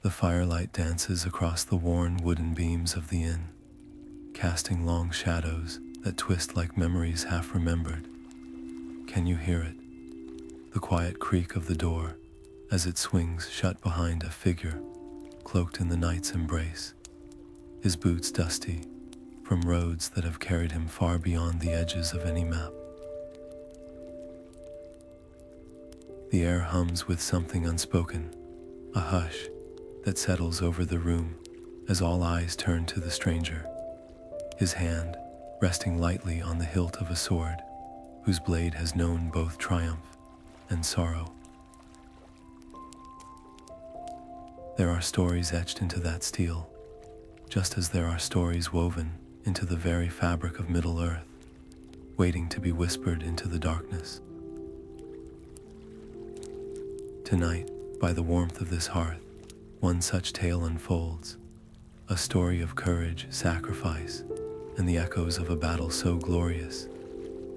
The firelight dances across the worn wooden beams of the inn, casting long shadows that twist like memories half remembered. Can you hear it? The quiet creak of the door as it swings shut behind a figure cloaked in the night's embrace, his boots dusty from roads that have carried him far beyond the edges of any map. The air hums with something unspoken, a hush that settles over the room as all eyes turn to the stranger, his hand resting lightly on the hilt of a sword whose blade has known both triumph and sorrow. There are stories etched into that steel, just as there are stories woven into the very fabric of Middle-earth, waiting to be whispered into the darkness. Tonight, by the warmth of this hearth, one such tale unfolds, a story of courage, sacrifice, and the echoes of a battle so glorious,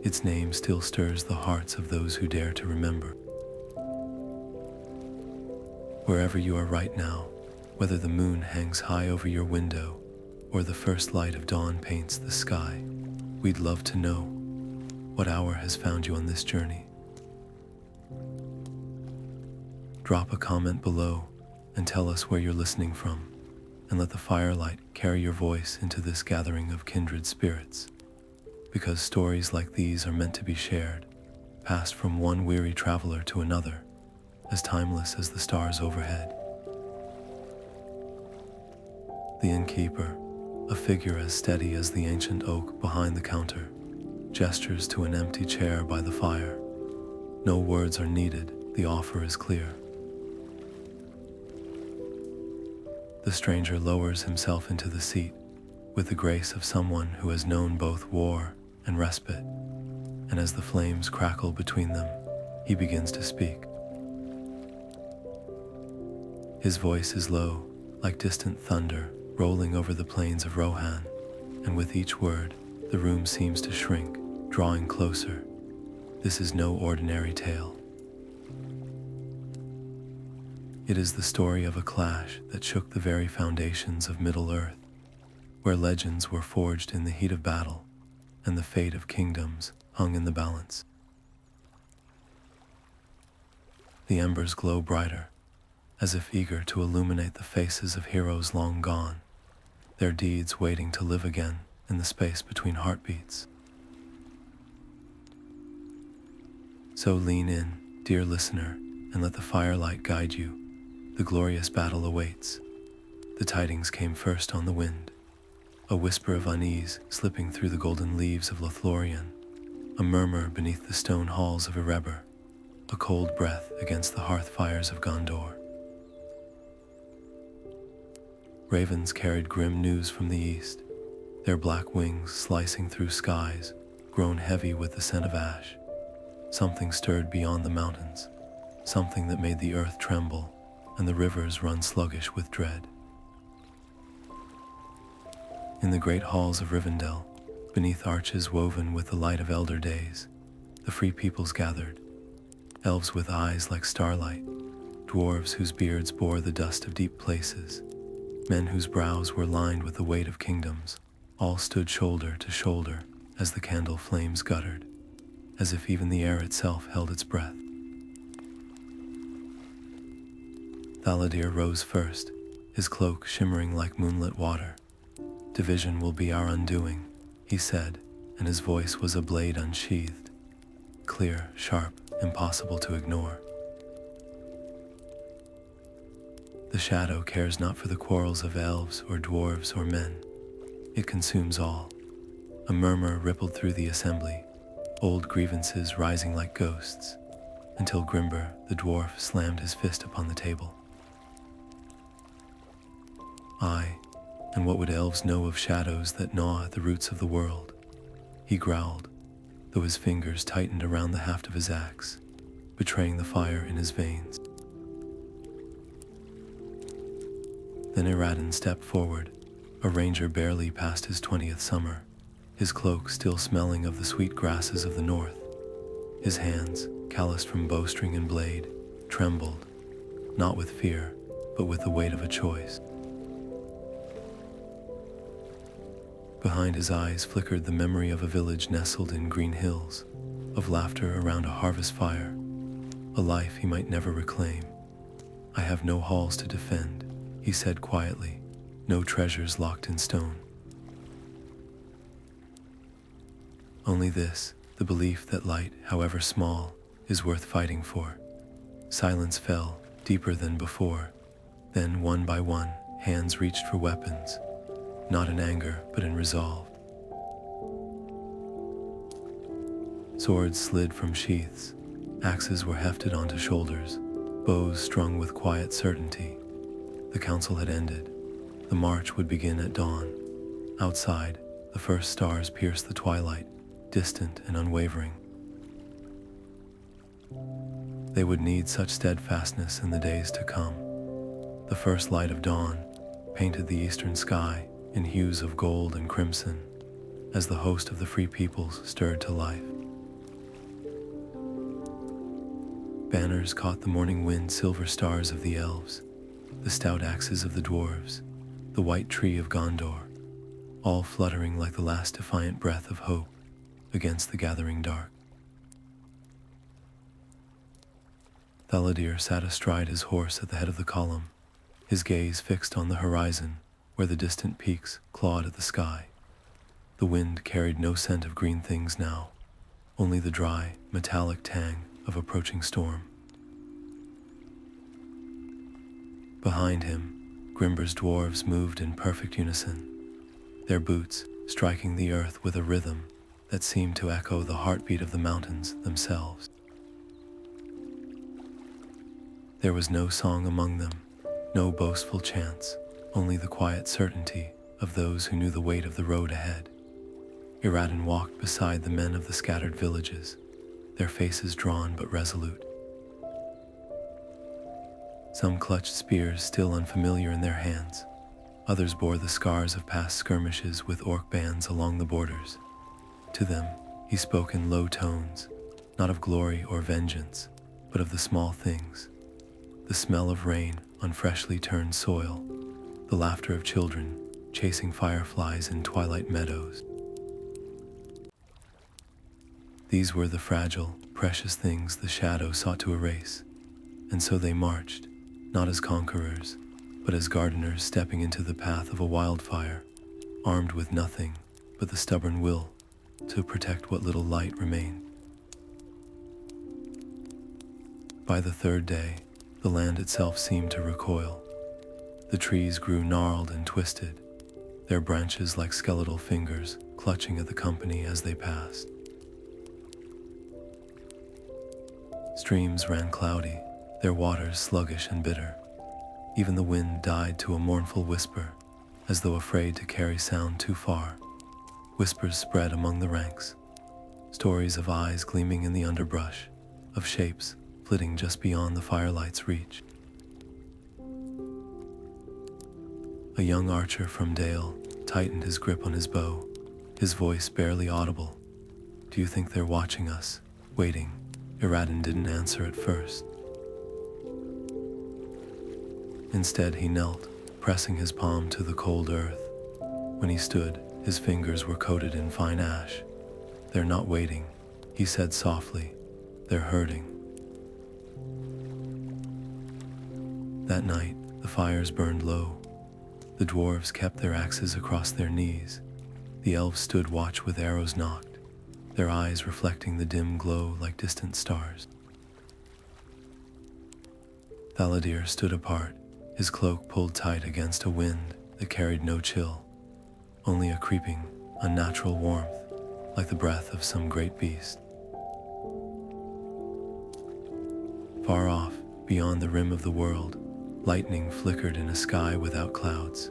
its name still stirs the hearts of those who dare to remember. Wherever you are right now, whether the moon hangs high over your window or the first light of dawn paints the sky, we'd love to know what hour has found you on this journey. Drop a comment below and tell us where you're listening from, and let the firelight carry your voice into this gathering of kindred spirits, because stories like these are meant to be shared, passed from one weary traveler to another, as timeless as the stars overhead. The innkeeper, a figure as steady as the ancient oak behind the counter, gestures to an empty chair by the fire. No words are needed, the offer is clear. The stranger lowers himself into the seat with the grace of someone who has known both war and respite, and as the flames crackle between them, he begins to speak. His voice is low, like distant thunder rolling over the plains of Rohan, and with each word, the room seems to shrink, drawing closer. This is no ordinary tale. It is the story of a clash that shook the very foundations of Middle-earth, where legends were forged in the heat of battle, and the fate of kingdoms hung in the balance. The embers glow brighter, as if eager to illuminate the faces of heroes long gone, their deeds waiting to live again in the space between heartbeats. So lean in, dear listener, and let the firelight guide you. The glorious battle awaits. The tidings came first on the wind, a whisper of unease slipping through the golden leaves of Lothlorien, a murmur beneath the stone halls of Erebor, a cold breath against the hearth fires of Gondor. Ravens carried grim news from the east, their black wings slicing through skies, grown heavy with the scent of ash. Something stirred beyond the mountains, something that made the earth tremble and the rivers run sluggish with dread. In the great halls of Rivendell, beneath arches woven with the light of elder days, the free peoples gathered, elves with eyes like starlight, dwarves whose beards bore the dust of deep places, men whose brows were lined with the weight of kingdoms, all stood shoulder to shoulder as the candle flames guttered, as if even the air itself held its breath. Thaladir rose first, his cloak shimmering like moonlit water. "Division will be our undoing," he said, and his voice was a blade unsheathed, clear, sharp, impossible to ignore. The shadow cares not for the quarrels of elves or dwarves or men. It consumes all. A murmur rippled through the assembly, old grievances rising like ghosts, until Grimbor, the dwarf, slammed his fist upon the table. "Aye, and what would elves know of shadows that gnaw at the roots of the world?" he growled, though his fingers tightened around the haft of his axe, betraying the fire in his veins. Then Eradin stepped forward, a ranger barely past his 20th summer, his cloak still smelling of the sweet grasses of the north. His hands, calloused from bowstring and blade, trembled, not with fear, but with the weight of a choice. Behind his eyes flickered the memory of a village nestled in green hills, of laughter around a harvest fire, a life he might never reclaim. "I have no halls to defend," he said quietly, "no treasures locked in stone. Only this, the belief that light, however small, is worth fighting for." Silence fell, deeper than before. Then, one by one, hands reached for weapons, not in anger, but in resolve. Swords slid from sheaths, axes were hefted onto shoulders, bows strung with quiet certainty. The council had ended. The march would begin at dawn. Outside, the first stars pierced the twilight, distant and unwavering. They would need such steadfastness in the days to come. The first light of dawn painted the eastern sky in hues of gold and crimson as the host of the free peoples stirred to life. Banners caught the morning wind silver stars of the elves, the stout axes of the dwarves, the white tree of Gondor, all fluttering like the last defiant breath of hope against the gathering dark. Thaladir sat astride his horse at the head of the column, his gaze fixed on the horizon where the distant peaks clawed at the sky. The wind carried no scent of green things now, only the dry, metallic tang of approaching storm. Behind him, Grimbor's dwarves moved in perfect unison, their boots striking the earth with a rhythm that seemed to echo the heartbeat of the mountains themselves. There was no song among them, no boastful chants, only the quiet certainty of those who knew the weight of the road ahead. Eradin walked beside the men of the scattered villages, their faces drawn but resolute. Some clutched spears still unfamiliar in their hands. Others bore the scars of past skirmishes with orc bands along the borders. To them, he spoke in low tones, not of glory or vengeance, but of the small things. The smell of rain on freshly turned soil, the laughter of children chasing fireflies in twilight meadows. These were the fragile, precious things the shadow sought to erase, and so they marched, not as conquerors, but as gardeners stepping into the path of a wildfire, armed with nothing but the stubborn will to protect what little light remained. By the third day, the land itself seemed to recoil. The trees grew gnarled and twisted, their branches like skeletal fingers clutching at the company as they passed. Streams ran cloudy, their waters sluggish and bitter. Even the wind died to a mournful whisper, as though afraid to carry sound too far. Whispers spread among the ranks, stories of eyes gleaming in the underbrush, of shapes flitting just beyond the firelight's reach. A young archer from Dale tightened his grip on his bow, his voice barely audible. "Do you think they're watching us, waiting?" Eradin didn't answer at first. Instead, he knelt, pressing his palm to the cold earth. When he stood, his fingers were coated in fine ash. "They're not waiting," he said softly. "They're hurting." That night, the fires burned low. The dwarves kept their axes across their knees. The elves stood watch with arrows nocked, their eyes reflecting the dim glow like distant stars. Thaladir stood apart, his cloak pulled tight against a wind that carried no chill, only a creeping, unnatural warmth, like the breath of some great beast. Far off, beyond the rim of the world, lightning flickered in a sky without clouds.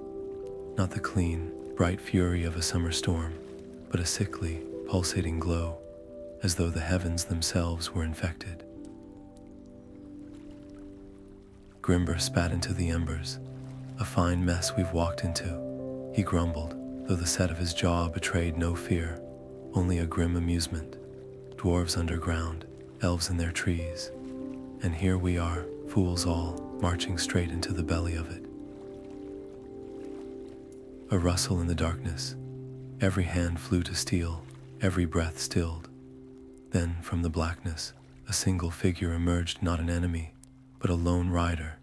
Not the clean, bright fury of a summer storm, but a sickly, pulsating glow, as though the heavens themselves were infected. Grimbor spat into the embers. "A fine mess we've walked into," he grumbled, though the set of his jaw betrayed no fear, only a grim amusement. "Dwarves underground, elves in their trees, and here we are, fools all, marching straight into the belly of it. A rustle in the darkness. Every hand flew to steel, every breath stilled. Then, from the blackness, a single figure emerged, not an enemy, but a lone rider,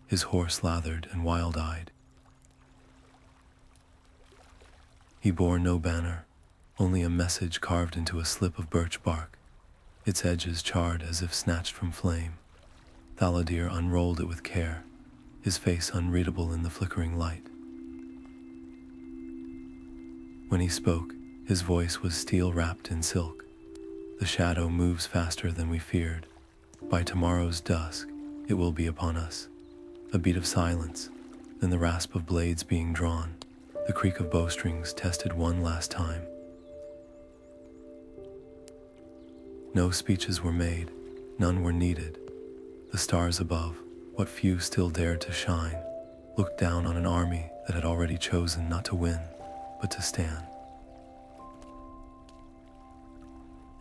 his horse lathered and wild-eyed. He bore no banner, only a message carved into a slip of birch bark, its edges charred as if snatched from flame. Thaladir unrolled it with care, his face unreadable in the flickering light. When he spoke, his voice was steel wrapped in silk. The shadow moves faster than we feared. By tomorrow's dusk, it will be upon us. A beat of silence, then the rasp of blades being drawn, the creak of bowstrings tested one last time. No speeches were made, none were needed. The stars above, what few still dared to shine, looked down on an army that had already chosen not to win, but to stand.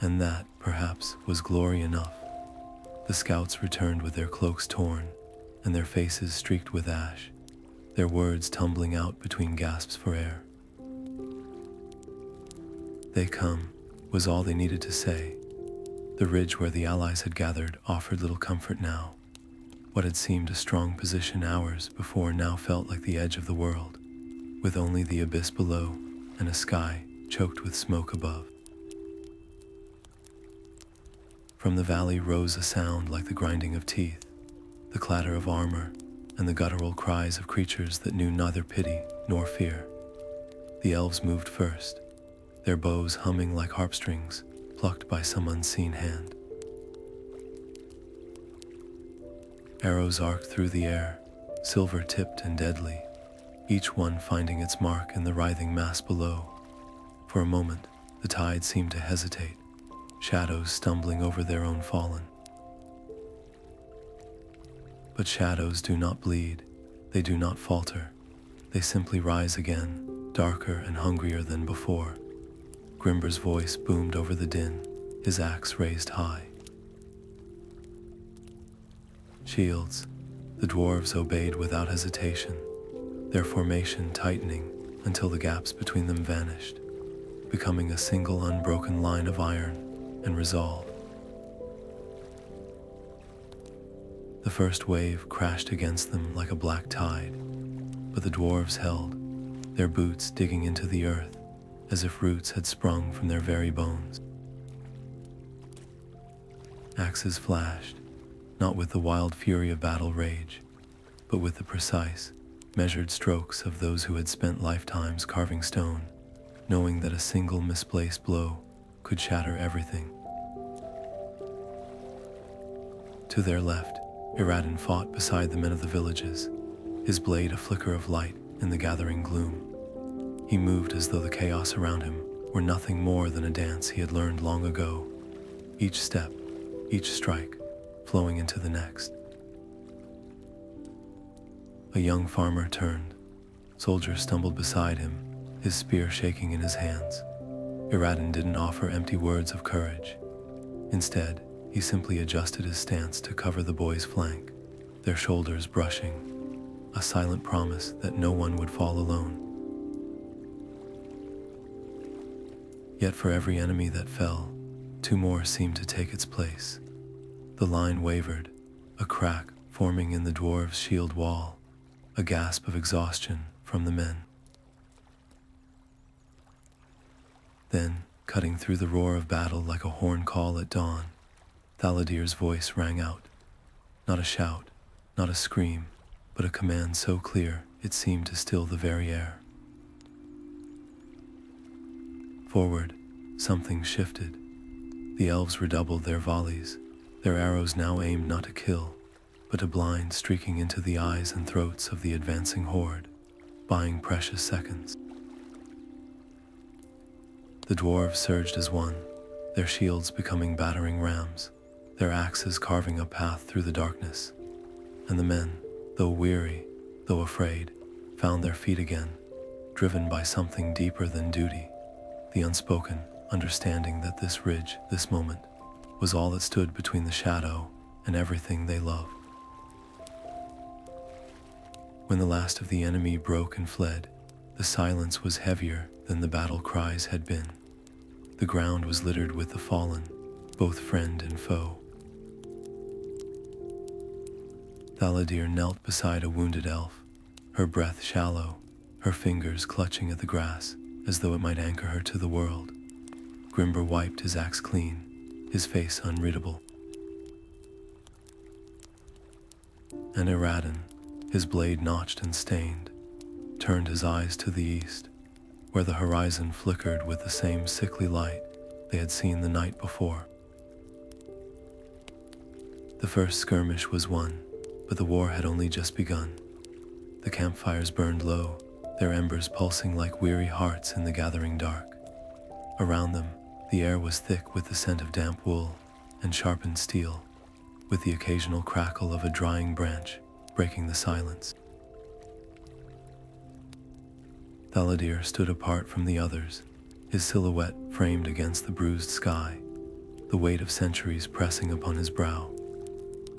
And that, perhaps, was glory enough. The scouts returned with their cloaks torn, and their faces streaked with ash, their words tumbling out between gasps for air. "They come," was all they needed to say. The ridge where the allies had gathered offered little comfort now. What had seemed a strong position hours before now felt like the edge of the world, with only the abyss below and a sky choked with smoke above. From the valley rose a sound like the grinding of teeth, the clatter of armor, and the guttural cries of creatures that knew neither pity nor fear. The elves moved first, their bows humming like harpstrings plucked by some unseen hand. Arrows arced through the air, silver-tipped and deadly, each one finding its mark in the writhing mass below. For a moment, the tide seemed to hesitate, shadows stumbling over their own fallen. But shadows do not bleed, they do not falter, they simply rise again, darker and hungrier than before. Grimbor's voice boomed over the din, his axe raised high. Shields, the dwarves obeyed without hesitation, their formation tightening until the gaps between them vanished, becoming a single unbroken line of iron and resolve. The first wave crashed against them like a black tide, but the dwarves held, their boots digging into the earth as if roots had sprung from their very bones. Axes flashed, not with the wild fury of battle rage, but with the precise, measured strokes of those who had spent lifetimes carving stone, knowing that a single misplaced blow could shatter everything. To their left, Eradin fought beside the men of the villages, his blade a flicker of light in the gathering gloom. He moved as though the chaos around him were nothing more than a dance he had learned long ago, each step, each strike, flowing into the next. A young farmer turned. Soldiers stumbled beside him, his spear shaking in his hands. Eradin didn't offer empty words of courage. Instead, he simply adjusted his stance to cover the boy's flank, their shoulders brushing, a silent promise that no one would fall alone. Yet for every enemy that fell, two more seemed to take its place. The line wavered, a crack forming in the dwarves' shield wall, a gasp of exhaustion from the men. Then, cutting through the roar of battle like a horn call at dawn, Thaladir's voice rang out. Not a shout, not a scream, but a command so clear it seemed to still the very air. Forward, something shifted. The elves redoubled their volleys, their arrows now aimed not to kill, but to blind, streaking into the eyes and throats of the advancing horde, buying precious seconds. The dwarves surged as one, their shields becoming battering rams, their axes carving a path through the darkness. And the men, though weary, though afraid, found their feet again, driven by something deeper than duty, the unspoken understanding that this ridge, this moment, was all that stood between the shadow and everything they loved. When the last of the enemy broke and fled, the silence was heavier than the battle cries had been. The ground was littered with the fallen, both friend and foe. Thaladir knelt beside a wounded elf, her breath shallow, her fingers clutching at the grass as though it might anchor her to the world. Grimbor wiped his axe clean, his face unreadable. And Eradin, his blade notched and stained, turned his eyes to the east, where the horizon flickered with the same sickly light they had seen the night before. The first skirmish was won, but the war had only just begun. The campfires burned low, their embers pulsing like weary hearts in the gathering dark. Around them, the air was thick with the scent of damp wool and sharpened steel, with the occasional crackle of a drying branch breaking the silence. Thaladir stood apart from the others, his silhouette framed against the bruised sky, the weight of centuries pressing upon his brow.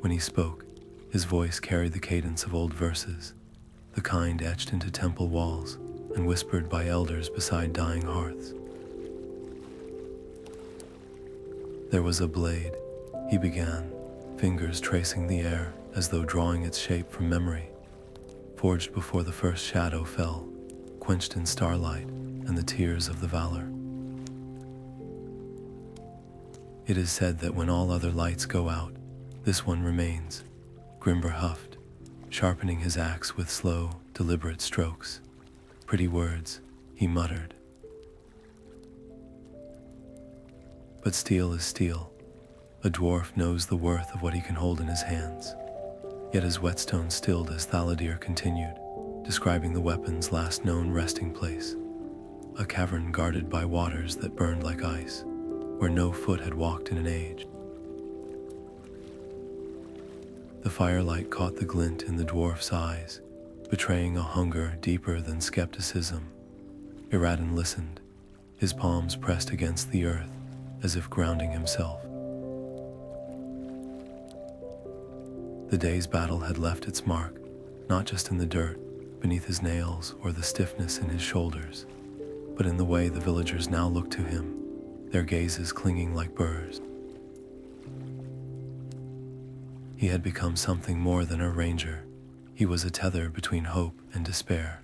When he spoke, his voice carried the cadence of old verses, the kind etched into temple walls and whispered by elders beside dying hearths. There was a blade, he began, fingers tracing the air as though drawing its shape from memory, forged before the first shadow fell, quenched in starlight and the tears of the valor. It is said that when all other lights go out, this one remains, Grimbor huffed, sharpening his axe with slow, deliberate strokes. Pretty words, he muttered. But steel is steel. A dwarf knows the worth of what he can hold in his hands. Yet his whetstone stilled as Thaladir continued, describing the weapon's last known resting place, a cavern guarded by waters that burned like ice, where no foot had walked in an age. The firelight caught the glint in the dwarf's eyes, betraying a hunger deeper than skepticism. Eradin listened, his palms pressed against the earth, as if grounding himself. The day's battle had left its mark, not just in the dirt beneath his nails or the stiffness in his shoulders, but in the way the villagers now looked to him, their gazes clinging like burrs. He had become something more than a ranger. He was a tether between hope and despair.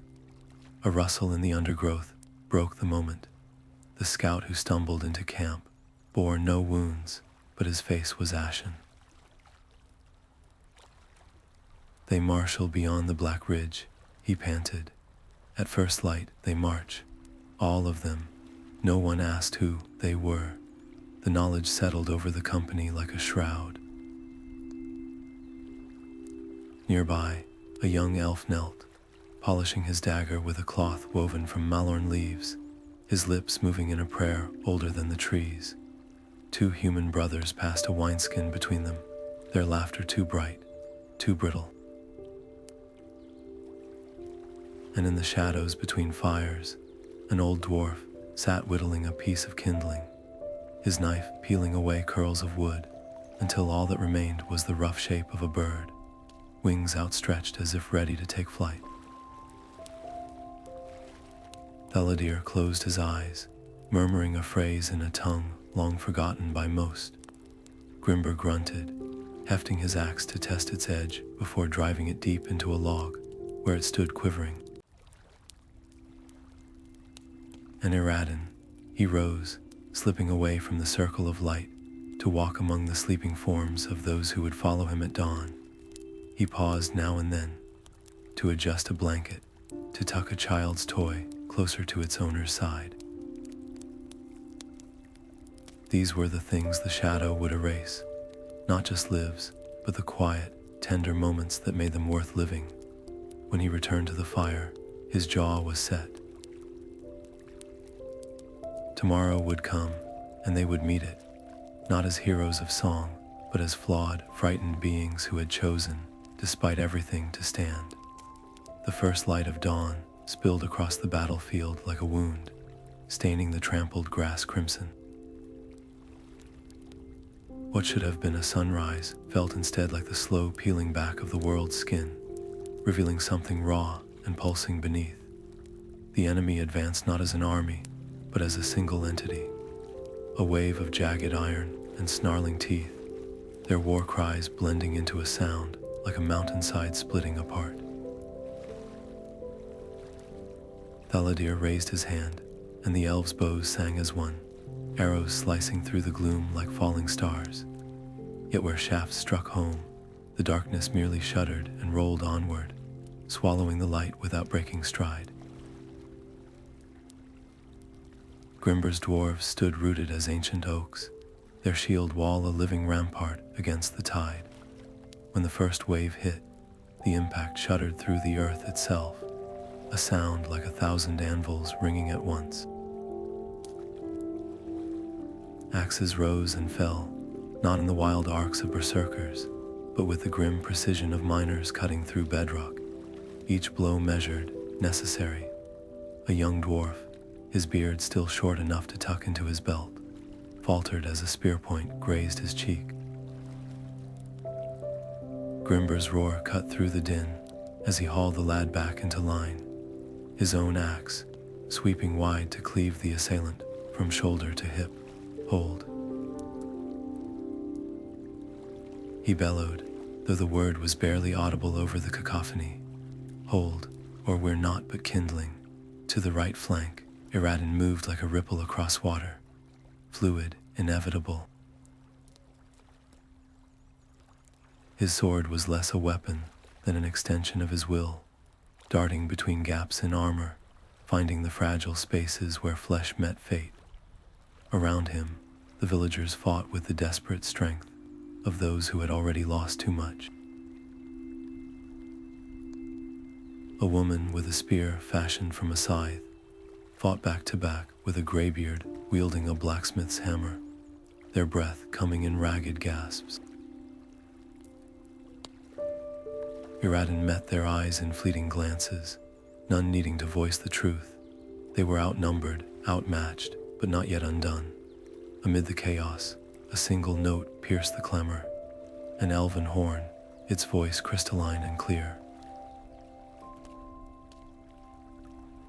A rustle in the undergrowth broke the moment. The scout who stumbled into camp bore no wounds, but his face was ashen. They marshal beyond the black ridge, he panted. At first light, they march. All of them. No one asked who they were. The knowledge settled over the company like a shroud. Nearby, a young elf knelt, polishing his dagger with a cloth woven from malorn leaves, his lips moving in a prayer older than the trees. Two human brothers passed a wineskin between them, their laughter too bright, too brittle. And in the shadows between fires, an old dwarf sat whittling a piece of kindling, his knife peeling away curls of wood, until all that remained was the rough shape of a bird, wings outstretched as if ready to take flight. Thaladir closed his eyes, murmuring a phrase in a tongue long forgotten by most. Grimbor grunted, hefting his axe to test its edge before driving it deep into a log, where it stood quivering. And Eradin, he rose, slipping away from the circle of light, to walk among the sleeping forms of those who would follow him at dawn. He paused now and then, to adjust a blanket, to tuck a child's toy closer to its owner's side. These were the things the shadow would erase, not just lives, but the quiet, tender moments that made them worth living. When he returned to the fire, his jaw was set. Tomorrow would come, and they would meet it, not as heroes of song, but as flawed, frightened beings who had chosen, despite everything, to stand. The first light of dawn spilled across the battlefield like a wound, staining the trampled grass crimson. What should have been a sunrise felt instead like the slow peeling back of the world's skin, revealing something raw and pulsing beneath. The enemy advanced not as an army, but as a single entity, a wave of jagged iron and snarling teeth, their war cries blending into a sound like a mountainside splitting apart. Thaladir raised his hand, and the elves' bows sang as one, arrows slicing through the gloom like falling stars. Yet where shafts struck home, the darkness merely shuddered and rolled onward, swallowing the light without breaking stride. Grimbor's dwarves stood rooted as ancient oaks, their shield wall a living rampart against the tide. When the first wave hit, the impact shuddered through the earth itself, a sound like 1,000 anvils ringing at once. Axes rose and fell, not in the wild arcs of berserkers, but with the grim precision of miners cutting through bedrock, each blow measured, necessary. A young dwarf, his beard still short enough to tuck into his belt, faltered as a spear point grazed his cheek. Grimbor's roar cut through the din as he hauled the lad back into line, his own axe sweeping wide to cleave the assailant from shoulder to hip. Hold. He bellowed, though the word was barely audible over the cacophony. Hold, or we're naught but kindling. To the right flank, Eradin moved like a ripple across water, fluid, inevitable. His sword was less a weapon than an extension of his will, darting between gaps in armor, finding the fragile spaces where flesh met fate. Around him, the villagers fought with the desperate strength of those who had already lost too much. A woman with a spear fashioned from a scythe fought back to back with a graybeard wielding a blacksmith's hammer, their breath coming in ragged gasps. Eradin met their eyes in fleeting glances, none needing to voice the truth. They were outnumbered, outmatched, but not yet undone. Amid the chaos, a single note pierced the clamor, an elven horn, its voice crystalline and clear.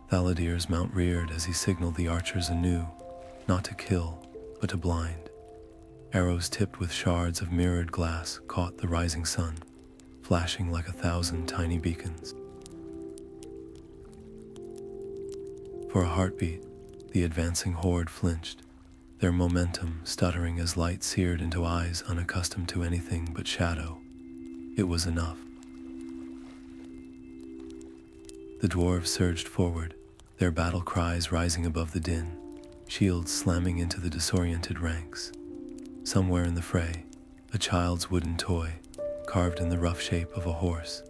Thaladir's mount reared as he signaled the archers anew, not to kill, but to blind. Arrows tipped with shards of mirrored glass caught the rising sun, flashing like 1,000 tiny beacons. For a heartbeat, the advancing horde flinched, their momentum stuttering as light seared into eyes unaccustomed to anything but shadow. It was enough. The dwarves surged forward, their battle cries rising above the din, shields slamming into the disoriented ranks. Somewhere in the fray, a child's wooden toy, carved in the rough shape of a horse,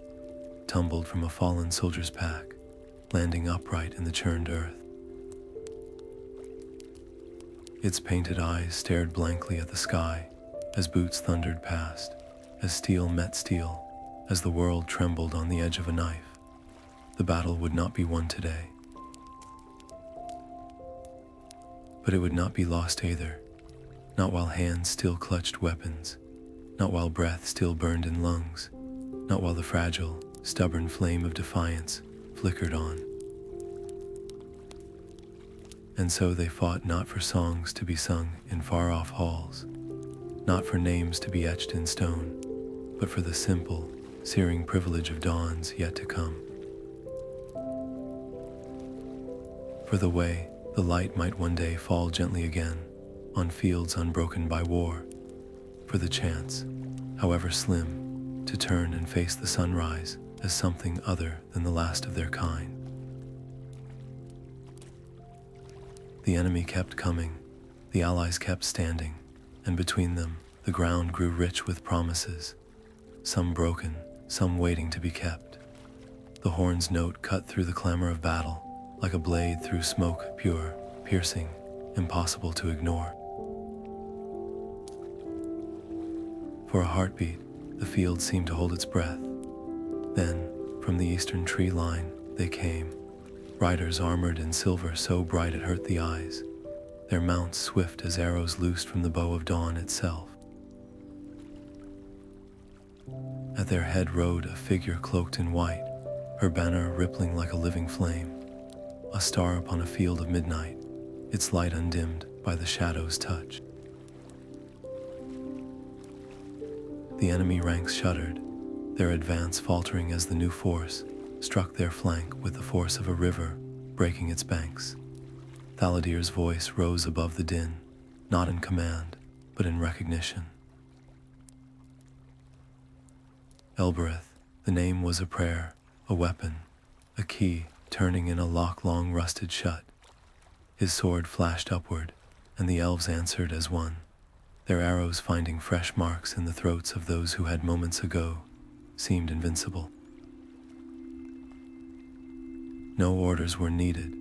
tumbled from a fallen soldier's pack, landing upright in the churned earth. Its painted eyes stared blankly at the sky as boots thundered past, as steel met steel, as the world trembled on the edge of a knife. The battle would not be won today. But it would not be lost either, not while hands still clutched weapons, not while breath still burned in lungs, not while the fragile, stubborn flame of defiance flickered on. And so they fought not for songs to be sung in far-off halls, not for names to be etched in stone, but for the simple, searing privilege of dawns yet to come. For the way the light might one day fall gently again on fields unbroken by war, for the chance, however slim, to turn and face the sunrise as something other than the last of their kind. The enemy kept coming, the allies kept standing, and between them, the ground grew rich with promises, some broken, some waiting to be kept. The horn's note cut through the clamor of battle, like a blade through smoke, pure, piercing, impossible to ignore. For a heartbeat, the field seemed to hold its breath. Then, from the eastern tree line, they came, riders armored in silver so bright it hurt the eyes, their mounts swift as arrows loosed from the bow of dawn itself. At their head rode a figure cloaked in white, her banner rippling like a living flame, a star upon a field of midnight, its light undimmed by the shadow's touch. The enemy ranks shuddered, their advance faltering as the new force struck their flank with the force of a river breaking its banks. Thaladir's voice rose above the din, not in command, but in recognition. Elbereth, the name was a prayer, a weapon, a key turning in a lock long rusted shut. His sword flashed upward, and the elves answered as one, their arrows finding fresh marks in the throats of those who had moments ago seemed invincible. No orders were needed.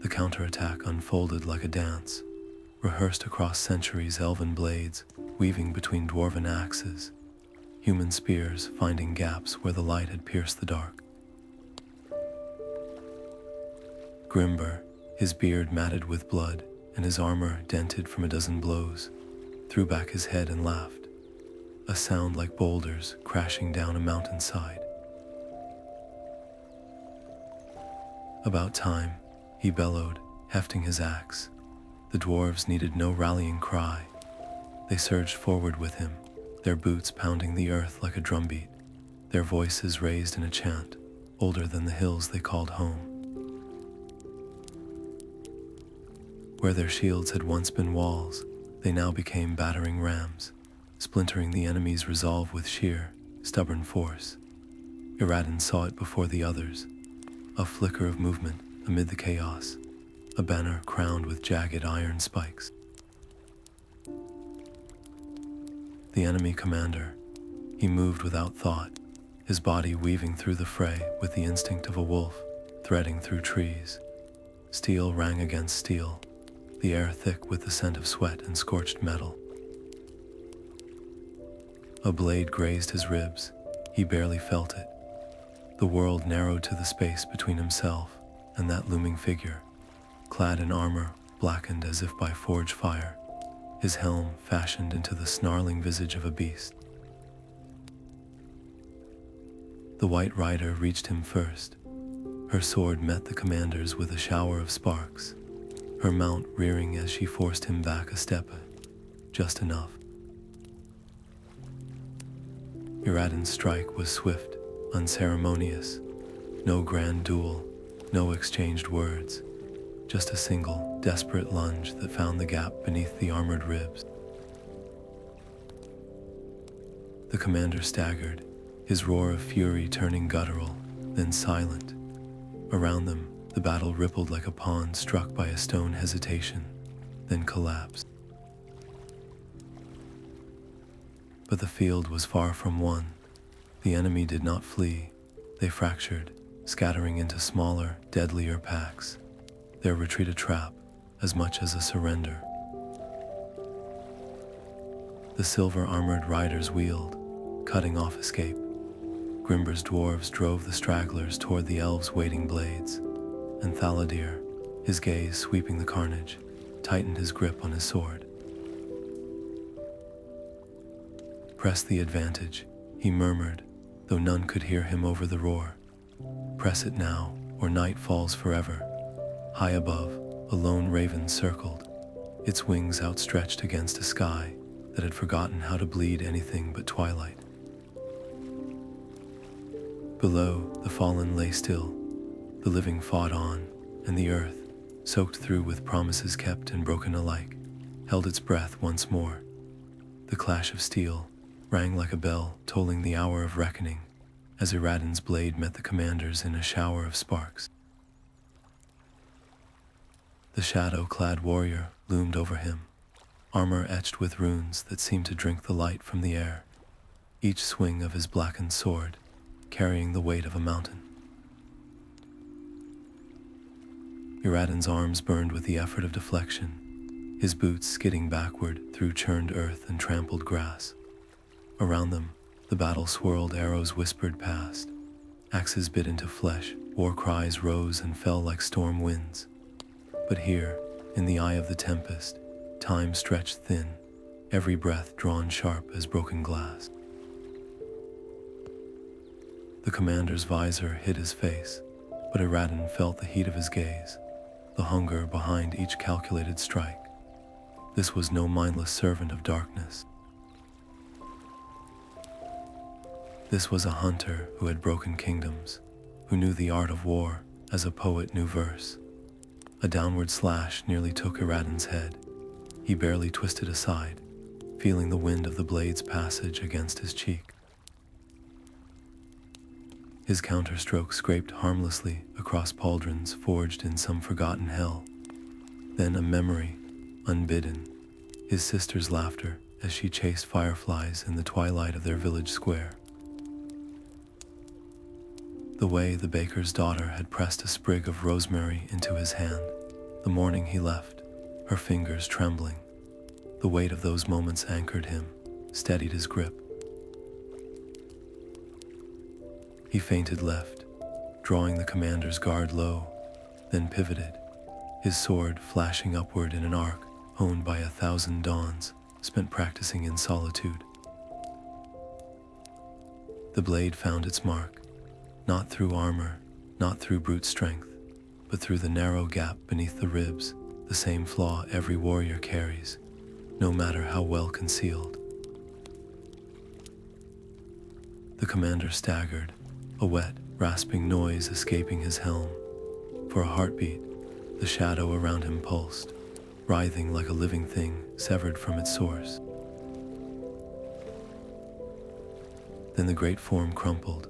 The counterattack unfolded like a dance, rehearsed across centuries, elven blades weaving between dwarven axes, human spears finding gaps where the light had pierced the dark. Grimbor, his beard matted with blood and his armor dented from a dozen blows, threw back his head and laughed, a sound like boulders crashing down a mountainside. About time, he bellowed, hefting his axe. The dwarves needed no rallying cry. They surged forward with him, their boots pounding the earth like a drumbeat, their voices raised in a chant, older than the hills they called home. Where their shields had once been walls, they now became battering rams, splintering the enemy's resolve with sheer, stubborn force. Eradin saw it before the others, a flicker of movement amid the chaos, a banner crowned with jagged iron spikes. The enemy commander, he moved without thought, his body weaving through the fray with the instinct of a wolf, threading through trees. Steel rang against steel, the air thick with the scent of sweat and scorched metal. A blade grazed his ribs, he barely felt it. The world narrowed to the space between himself and that looming figure, clad in armor blackened as if by forge fire, his helm fashioned into the snarling visage of a beast. The White Rider reached him first. Her sword met the commander's with a shower of sparks, her mount rearing as she forced him back a step, just enough. Eradin's strike was swift, unceremonious. No grand duel, no exchanged words, just a single, desperate lunge that found the gap beneath the armored ribs. The commander staggered, his roar of fury turning guttural, then silent. Around them, the battle rippled like a pond struck by a stone hesitation, then collapsed. But the field was far from won. The enemy did not flee. They fractured, scattering into smaller, deadlier packs, their retreat a trap as much as a surrender. The silver-armored riders wheeled, cutting off escape. Grimbor's dwarves drove the stragglers toward the elves' waiting blades, and Thaladir, his gaze sweeping the carnage, tightened his grip on his sword. "Press the advantage," he murmured, though none could hear him over the roar. "Press it now, or night falls forever." High above, a lone raven circled, its wings outstretched against a sky that had forgotten how to bleed anything but twilight. Below, the fallen lay still. The living fought on, and the earth, soaked through with promises kept and broken alike, held its breath once more. The clash of steel rang like a bell tolling the hour of reckoning as Eradin's blade met the commander's in a shower of sparks. The shadow-clad warrior loomed over him, armor etched with runes that seemed to drink the light from the air, each swing of his blackened sword carrying the weight of a mountain. Eradin's arms burned with the effort of deflection, his boots skidding backward through churned earth and trampled grass. Around them, the battle swirled, arrows whispered past, axes bit into flesh, war cries rose and fell like storm winds. But here, in the eye of the tempest, time stretched thin, every breath drawn sharp as broken glass. The commander's visor hid his face, but Eradin felt the heat of his gaze, the hunger behind each calculated strike. This was no mindless servant of darkness. This was a hunter who had broken kingdoms, who knew the art of war as a poet knew verse. A downward slash nearly took Eradin's head. He barely twisted aside, feeling the wind of the blade's passage against his cheek. His counterstroke scraped harmlessly across pauldrons forged in some forgotten hell. Then a memory, unbidden, his sister's laughter as she chased fireflies in the twilight of their village square. The way the baker's daughter had pressed a sprig of rosemary into his hand the morning he left, her fingers trembling. The weight of those moments anchored him, steadied his grip. He feinted left, drawing the commander's guard low, then pivoted, his sword flashing upward in an arc honed by 1,000 dawns spent practicing in solitude. The blade found its mark, not through armor, not through brute strength, but through the narrow gap beneath the ribs, the same flaw every warrior carries, no matter how well concealed. The commander staggered, a wet, rasping noise escaping his helm. For a heartbeat, the shadow around him pulsed, writhing like a living thing severed from its source. Then the great form crumpled,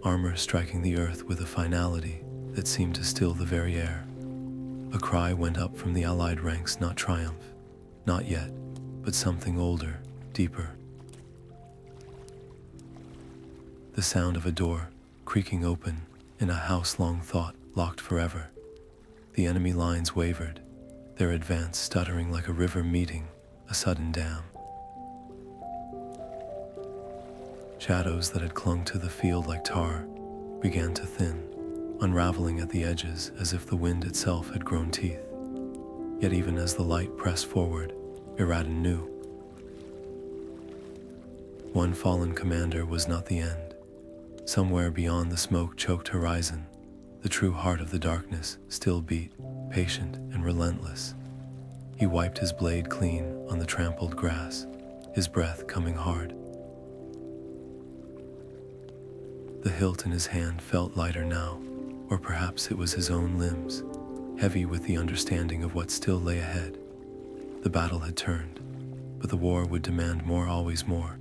armor striking the earth with a finality that seemed to still the very air. A cry went up from the allied ranks, not triumph, not yet, but something older, deeper. The sound of a door creaking open in a house long thought locked forever. The enemy lines wavered, their advance stuttering like a river meeting a sudden dam. Shadows that had clung to the field like tar began to thin, unraveling at the edges as if the wind itself had grown teeth. Yet even as the light pressed forward, Eradin knew. One fallen commander was not the end. Somewhere beyond the smoke-choked horizon, the true heart of the darkness still beat, patient and relentless. He wiped his blade clean on the trampled grass, his breath coming hard. The hilt in his hand felt lighter now, or perhaps it was his own limbs, heavy with the understanding of what still lay ahead. The battle had turned, but the war would demand more, always more.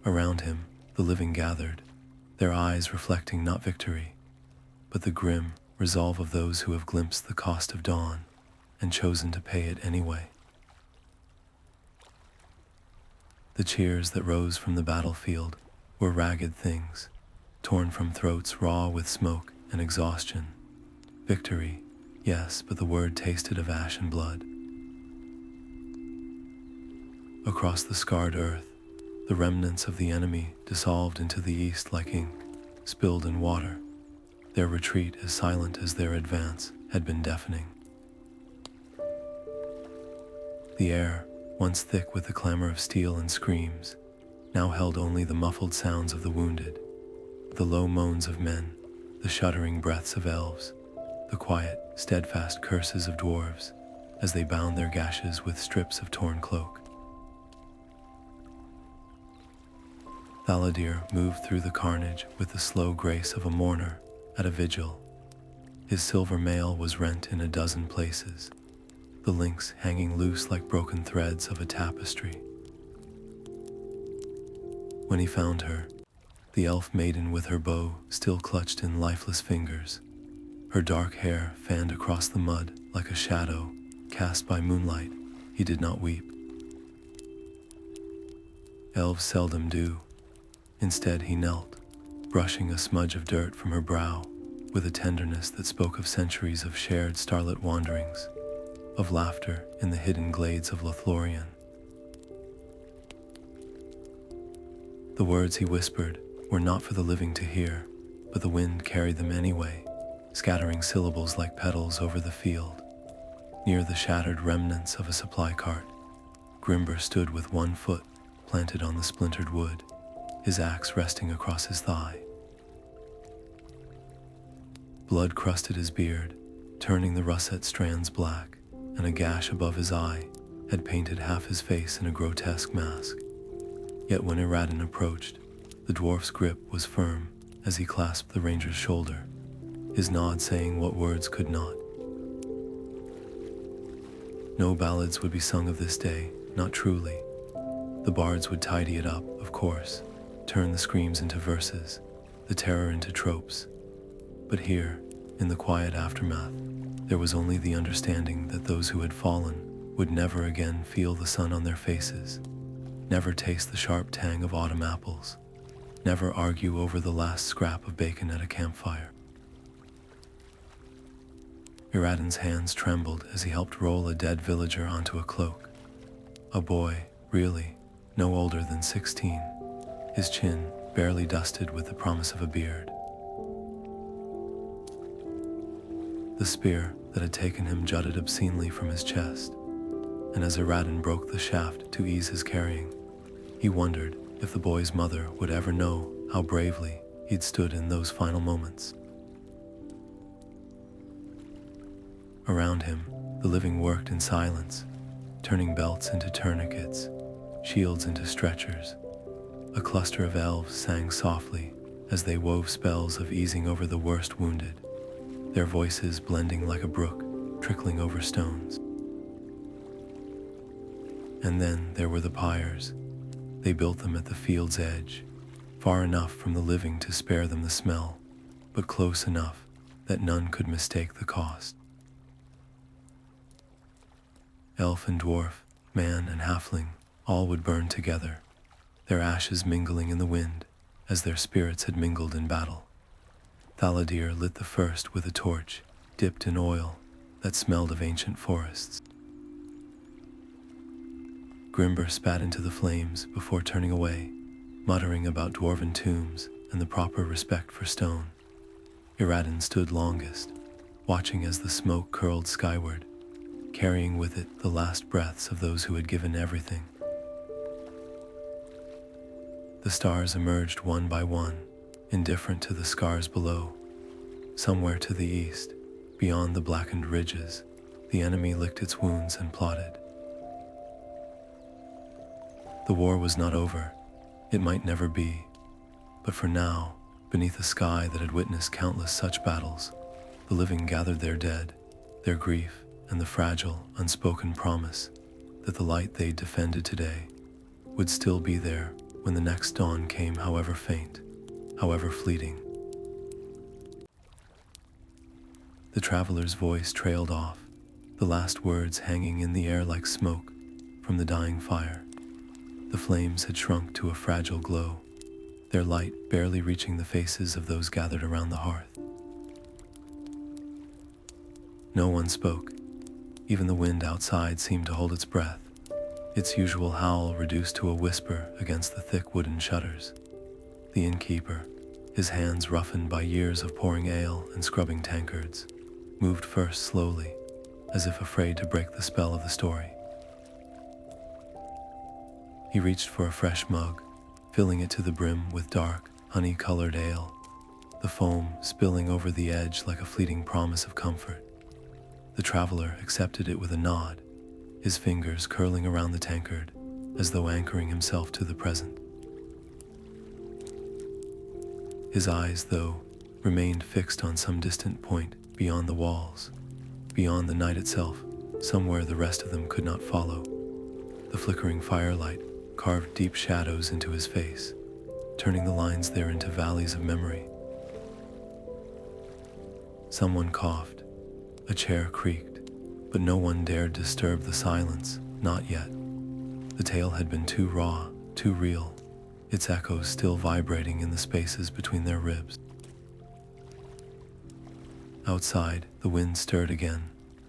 Around him, the living gathered, their eyes reflecting not victory, but the grim resolve of those who have glimpsed the cost of dawn and chosen to pay it anyway. The cheers that rose from the battlefield were ragged things, torn from throats raw with smoke and exhaustion. Victory, yes, but the word tasted of ash and blood. Across the scarred earth, the remnants of the enemy dissolved into the east like ink, spilled in water, their retreat as silent as their advance had been deafening. The air, once thick with the clamor of steel and screams, now held only the muffled sounds of the wounded, the low moans of men, the shuddering breaths of elves, the quiet, steadfast curses of dwarves as they bound their gashes with strips of torn cloak. Thaladir moved through the carnage with the slow grace of a mourner at a vigil. His silver mail was rent in a dozen places, the links hanging loose like broken threads of a tapestry. When he found her, the elf maiden with her bow still clutched in lifeless fingers, her dark hair fanned across the mud like a shadow cast by moonlight, he did not weep. Elves seldom do. Instead, he knelt, brushing a smudge of dirt from her brow with a tenderness that spoke of centuries of shared starlit wanderings, of laughter in the hidden glades of Lothlorien. The words he whispered were not for the living to hear, but the wind carried them anyway, scattering syllables like petals over the field. Near the shattered remnants of a supply cart, Grimbor stood with one foot planted on the splintered wood, his axe resting across his thigh. Blood crusted his beard, turning the russet strands black, and a gash above his eye had painted half his face in a grotesque mask. Yet when Eradin approached, the dwarf's grip was firm as he clasped the ranger's shoulder, his nod saying what words could not. No ballads would be sung of this day, not truly. The bards would tidy it up, of course, turn the screams into verses, the terror into tropes. But here, in the quiet aftermath, there was only the understanding that those who had fallen would never again feel the sun on their faces, never taste the sharp tang of autumn apples, never argue over the last scrap of bacon at a campfire. Eradin's hands trembled as he helped roll a dead villager onto a cloak. A boy, really, no older than 16, his chin barely dusted with the promise of a beard. The spear that had taken him jutted obscenely from his chest, and as Eradin broke the shaft to ease his carrying, he wondered if the boy's mother would ever know how bravely he'd stood in those final moments. Around him, the living worked in silence, turning belts into tourniquets, shields into stretchers. A cluster of elves sang softly as they wove spells of easing over the worst wounded, their voices blending like a brook trickling over stones. And then there were the pyres. They built them at the field's edge, far enough from the living to spare them the smell, but close enough that none could mistake the cost. Elf and dwarf, man and halfling, all would burn together, their ashes mingling in the wind as their spirits had mingled in battle. Thaladir lit the first with a torch dipped in oil that smelled of ancient forests. Grimbor spat into the flames before turning away, muttering about dwarven tombs and the proper respect for stone. Eradin stood longest, watching as the smoke curled skyward, carrying with it the last breaths of those who had given everything. The stars emerged one by one, indifferent to the scars below. Somewhere to the east, beyond the blackened ridges, the enemy licked its wounds and plotted. The war was not over. It might never be. But for now, beneath a sky that had witnessed countless such battles, the living gathered their dead, their grief, and the fragile, unspoken promise that the light they defended today would still be there when the next dawn came, however faint, however fleeting. The traveler's voice trailed off, the last words hanging in the air like smoke from the dying fire. The flames had shrunk to a fragile glow, their light barely reaching the faces of those gathered around the hearth. No one spoke. Even the wind outside seemed to hold its breath, its usual howl reduced to a whisper against the thick wooden shutters. The innkeeper, his hands roughened by years of pouring ale and scrubbing tankards, moved first slowly, as if afraid to break the spell of the story. He reached for a fresh mug, filling it to the brim with dark, honey-colored ale, the foam spilling over the edge like a fleeting promise of comfort. The traveler accepted it with a nod, his fingers curling around the tankard, as though anchoring himself to the present. His eyes, though, remained fixed on some distant point beyond the walls, beyond the night itself, somewhere the rest of them could not follow. The flickering firelight carved deep shadows into his face, turning the lines there into valleys of memory. Someone coughed, a chair creaked, but no one dared disturb the silence, not yet. The tale had been too raw, too real, its echoes still vibrating in the spaces between their ribs. Outside, the wind stirred again,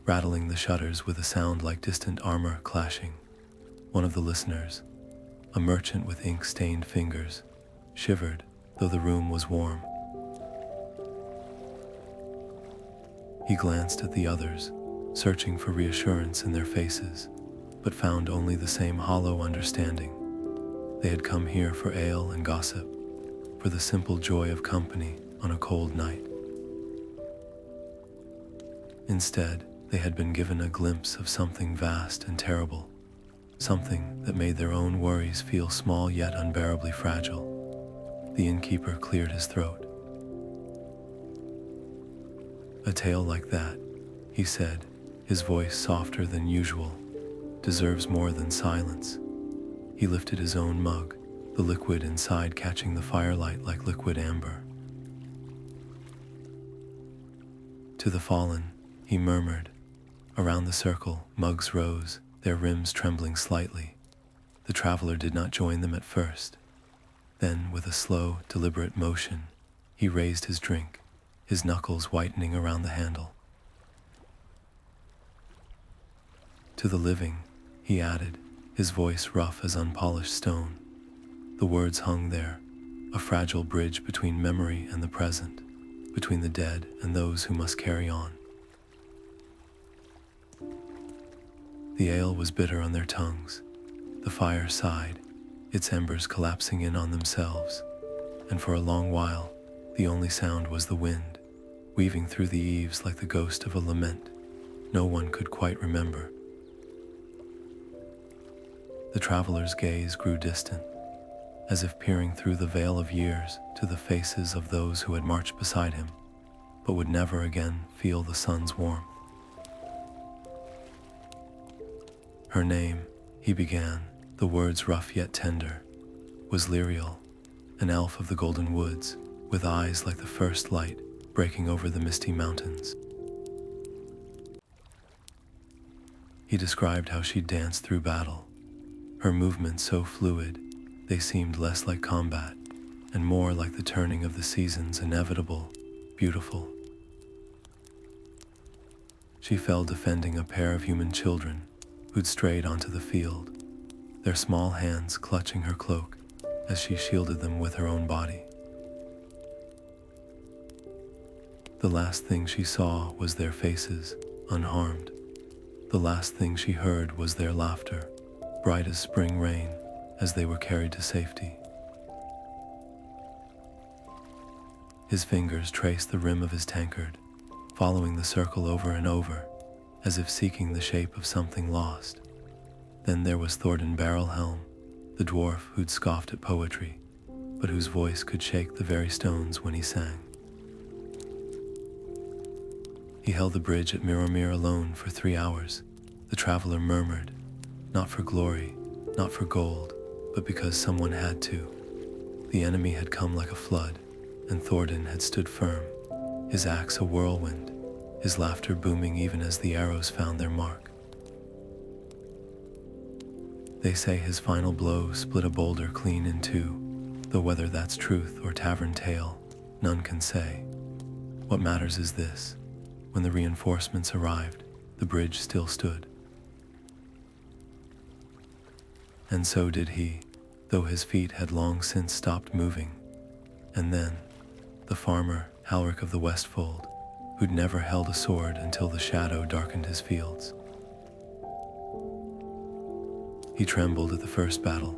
rattling the shutters with a sound like distant armor clashing. One of the listeners, a merchant with ink-stained fingers, shivered, though the room was warm. He glanced at the others, searching for reassurance in their faces, but found only the same hollow understanding. They had come here for ale and gossip, for the simple joy of company on a cold night. Instead, they had been given a glimpse of something vast and terrible, something that made their own worries feel small yet unbearably fragile. The innkeeper cleared his throat. "A tale like that," he said, his voice softer than usual, "deserves more than silence." He lifted his own mug, the liquid inside catching the firelight like liquid amber. "To the fallen," he murmured. Around the circle, mugs rose, their rims trembling slightly. The traveler did not join them at first. Then, with a slow, deliberate motion, he raised his drink, his knuckles whitening around the handle. "To the living," he added, his voice rough as unpolished stone. The words hung there, a fragile bridge between memory and the present, between the dead and those who must carry on. The ale was bitter on their tongues. The fire sighed, its embers collapsing in on themselves, and for a long while, the only sound was the wind, weaving through the eaves like the ghost of a lament no one could quite remember. The traveler's gaze grew distant, as if peering through the veil of years to the faces of those who had marched beside him, but would never again feel the sun's warmth. "Her name," he began, the words rough yet tender, "was Lyriel, an elf of the golden woods, with eyes like the first light breaking over the misty mountains." He described how she danced through battle, her movements so fluid they seemed less like combat and more like the turning of the seasons, inevitable, beautiful. She fell defending a pair of human children who'd strayed onto the field, their small hands clutching her cloak as she shielded them with her own body. The last thing she saw was their faces, unharmed. The last thing she heard was their laughter, bright as spring rain, as they were carried to safety. His fingers traced the rim of his tankard, following the circle over and over, as if seeking the shape of something lost. Then there was Thordan Barrelhelm, the dwarf who'd scoffed at poetry, but whose voice could shake the very stones when he sang. He held the bridge at Mirrormere alone for 3 hours, the traveler murmured, not for glory, not for gold, but because someone had to. The enemy had come like a flood, and Thordan had stood firm, his axe a whirlwind, his laughter booming even as the arrows found their mark. They say his final blow split a boulder clean in two, though whether that's truth or tavern tale, none can say. What matters is this: when the reinforcements arrived, the bridge still stood. And so did he, though his feet had long since stopped moving. And then, the farmer, Halric of the Westfold, who'd never held a sword until the shadow darkened his fields. He trembled at the first battle,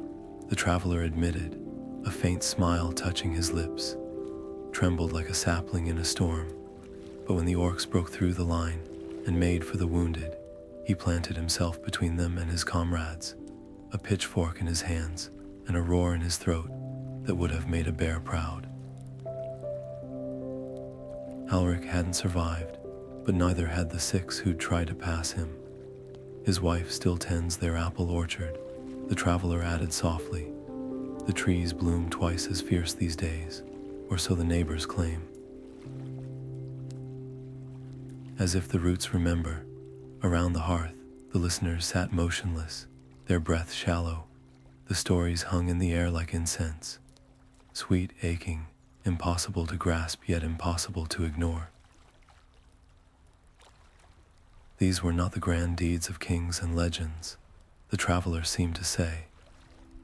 the traveler admitted, a faint smile touching his lips. Trembled like a sapling in a storm. But when the orcs broke through the line and made for the wounded, he planted himself between them and his comrades, a pitchfork in his hands and a roar in his throat that would have made a bear proud. Halric hadn't survived, but neither had the 6 who'd tried to pass him. His wife still tends their apple orchard, the traveler added softly. The trees bloom twice as fierce these days, or so the neighbors claim. As if the roots remember, around the hearth, the listeners sat motionless, their breath shallow. The stories hung in the air like incense, sweet, aching, impossible to grasp yet impossible to ignore. These were not the grand deeds of kings and legends, the traveler seemed to say.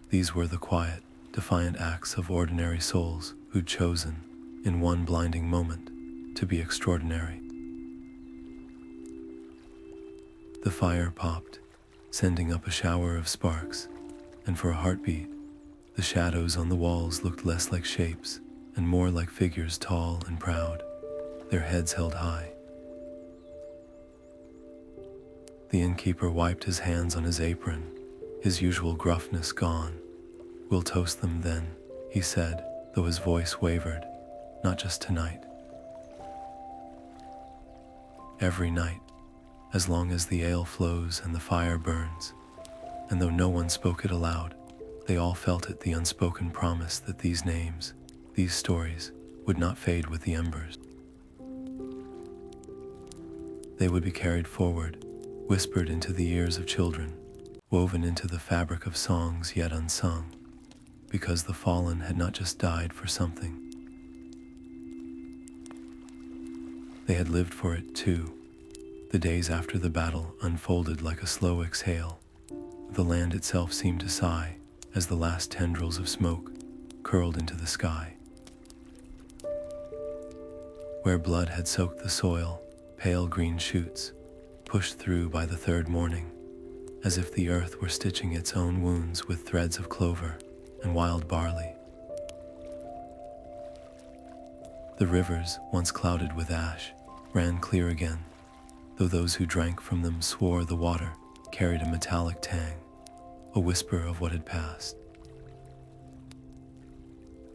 These were the quiet, defiant acts of ordinary souls who'd chosen, in one blinding moment, to be extraordinary. The fire popped, sending up a shower of sparks, and for a heartbeat, The shadows on the walls looked less like shapes and more like figures tall and proud, their heads held high. The innkeeper wiped his hands on his apron, his usual gruffness gone. "We'll toast them then," he said, though his voice wavered. "Not just tonight. Every night, as long as the ale flows and the fire burns." And though no one spoke it aloud, they all felt it, the unspoken promise that these names, these stories, would not fade with the embers. They would be carried forward, whispered into the ears of children, woven into the fabric of songs yet unsung, because the fallen had not just died for something. They had lived for it too. The days after the battle unfolded like a slow exhale. The land itself seemed to sigh as the last tendrils of smoke curled into the sky. Where blood had soaked the soil, pale green shoots pushed through by the third morning, as if the earth were stitching its own wounds with threads of clover and wild barley. The rivers, once clouded with ash, ran clear again, though those who drank from them swore the water carried a metallic tang, a whisper of what had passed.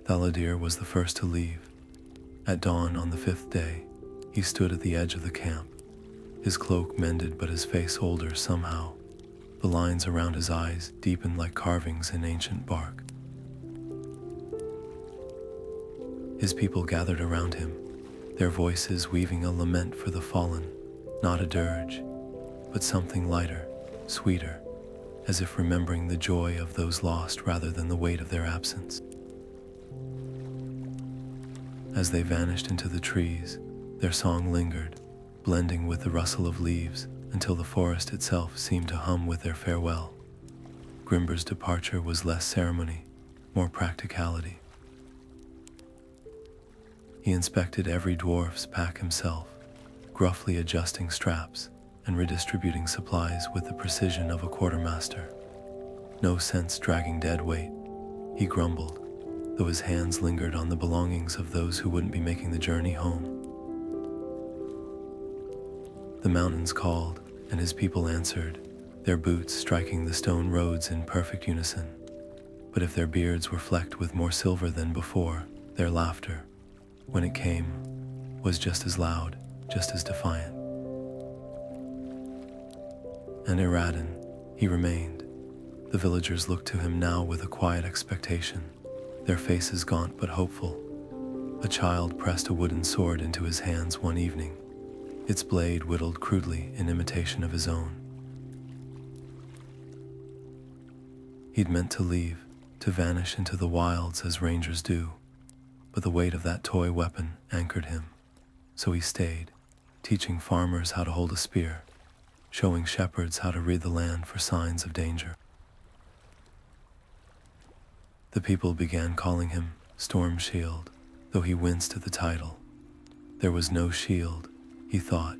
Thaladir was the first to leave. At dawn on the 5th day, he stood at the edge of the camp, his cloak mended but his face older somehow. The lines around his eyes deepened like carvings in ancient bark. His people gathered around him, their voices weaving a lament for the fallen, not a dirge, but something lighter, sweeter, as if remembering the joy of those lost rather than the weight of their absence. As they vanished into the trees, their song lingered, blending with the rustle of leaves until the forest itself seemed to hum with their farewell. Grimbor's departure was less ceremony, more practicality. He inspected every dwarf's pack himself, gruffly adjusting straps and redistributing supplies with the precision of a quartermaster. No sense dragging dead weight, he grumbled, though his hands lingered on the belongings of those who wouldn't be making the journey home. The mountains called, and his people answered, their boots striking the stone roads in perfect unison. But if their beards were flecked with more silver than before, their laughter, when it came, was just as loud, just as defiant. And Eradin, he remained. The villagers looked to him now with a quiet expectation, their faces gaunt but hopeful. A child pressed a wooden sword into his hands one evening, its blade whittled crudely in imitation of his own. He'd meant to leave, to vanish into the wilds as rangers do, but the weight of that toy weapon anchored him. So he stayed, teaching farmers how to hold a spear, showing shepherds how to read the land for signs of danger. The people began calling him Storm Shield, though he winced at the title. There was no shield, he thought,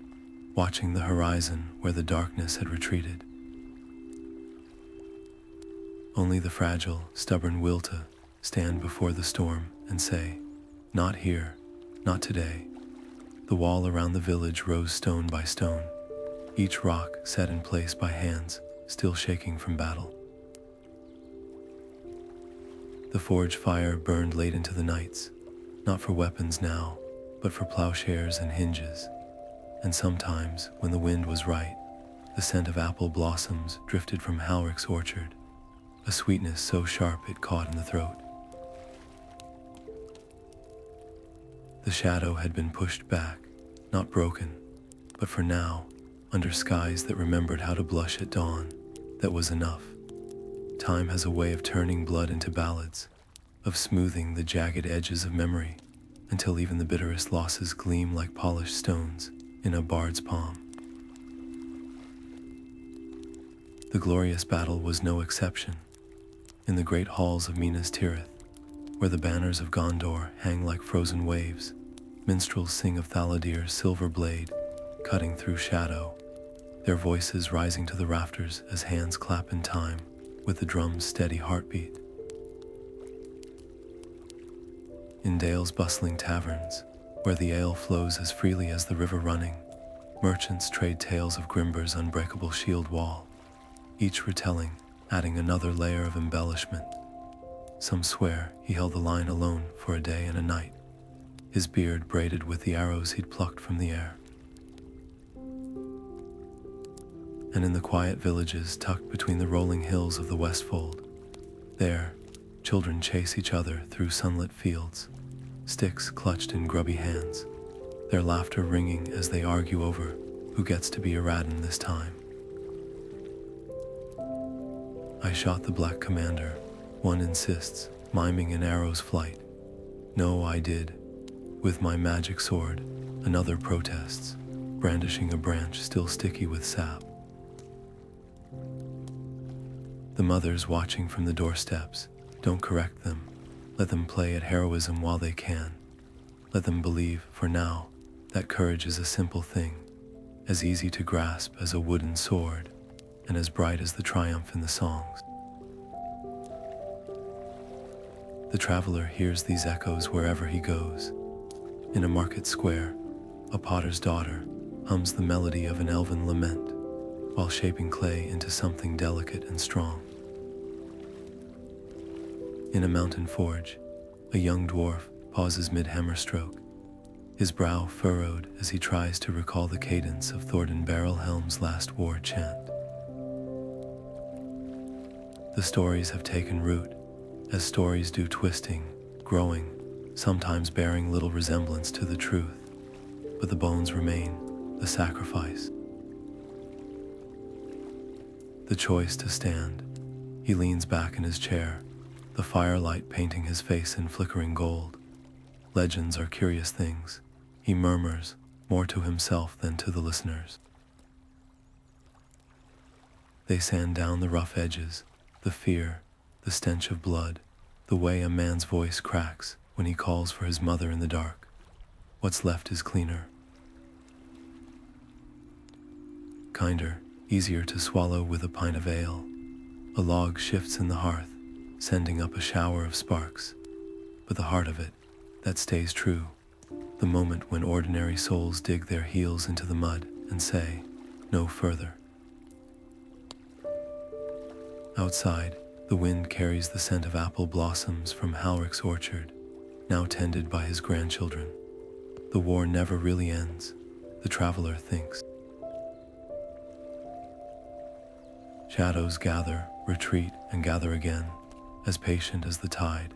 watching the horizon where the darkness had retreated. Only the fragile, stubborn will to stand before the storm and say, "Not here, not today." The wall around the village rose stone by stone, each rock set in place by hands still shaking from battle. The forge fire burned late into the nights, not for weapons now, but for plowshares and hinges. And sometimes, when the wind was right, the scent of apple blossoms drifted from Halrich's orchard, a sweetness so sharp it caught in the throat. The shadow had been pushed back, not broken, but for now, under skies that remembered how to blush at dawn, that was enough. Time has a way of turning blood into ballads, of smoothing the jagged edges of memory, until even the bitterest losses gleam like polished stones in a bard's palm. The glorious battle was no exception. In the great halls of Minas Tirith, where the banners of Gondor hang like frozen waves, minstrels sing of Thaladir's silver blade, cutting through shadow, their voices rising to the rafters as hands clap in time with the drum's steady heartbeat. In Dale's bustling taverns, where the ale flows as freely as the river running, merchants trade tales of Grimbor's unbreakable shield wall, each retelling adding another layer of embellishment. Some swear he held the line alone for a day and a night, his beard braided with the arrows he'd plucked from the air. And in the quiet villages tucked between the rolling hills of the Westfold, there, children chase each other through sunlit fields, sticks clutched in grubby hands, their laughter ringing as they argue over who gets to be Eradin this time. I shot the Black Commander, one insists, miming an arrow's flight. No, I did, with my magic sword, another protests, brandishing a branch still sticky with sap. The mothers watching from the doorsteps, don't correct them, let them play at heroism while they can. Let them believe, for now, that courage is a simple thing, as easy to grasp as a wooden sword, and as bright as the triumph in the songs. The traveler hears these echoes wherever he goes. In a market square, a potter's daughter hums the melody of an elven lament, while shaping clay into something delicate and strong. In a mountain forge, a young dwarf pauses mid-hammer stroke, his brow furrowed as he tries to recall the cadence of Thordan Barrelhelm's last war chant. The stories have taken root, as stories do, twisting, growing, sometimes bearing little resemblance to the truth, but the bones remain, the sacrifice. The choice to stand. He leans back in his chair, the firelight painting his face in flickering gold. Legends are curious things, he murmurs, more to himself than to the listeners. They sand down the rough edges, the fear, the stench of blood, the way a man's voice cracks when he calls for his mother in the dark. What's left is cleaner, kinder, easier to swallow with a pint of ale. A log shifts in the hearth, sending up a shower of sparks, but the heart of it, that stays true, the moment when ordinary souls dig their heels into the mud and say, no further. Outside, the wind carries the scent of apple blossoms from Halrich's orchard, now tended by his grandchildren. The war never really ends, the traveler thinks. Shadows gather, retreat, and gather again, as patient as the tide.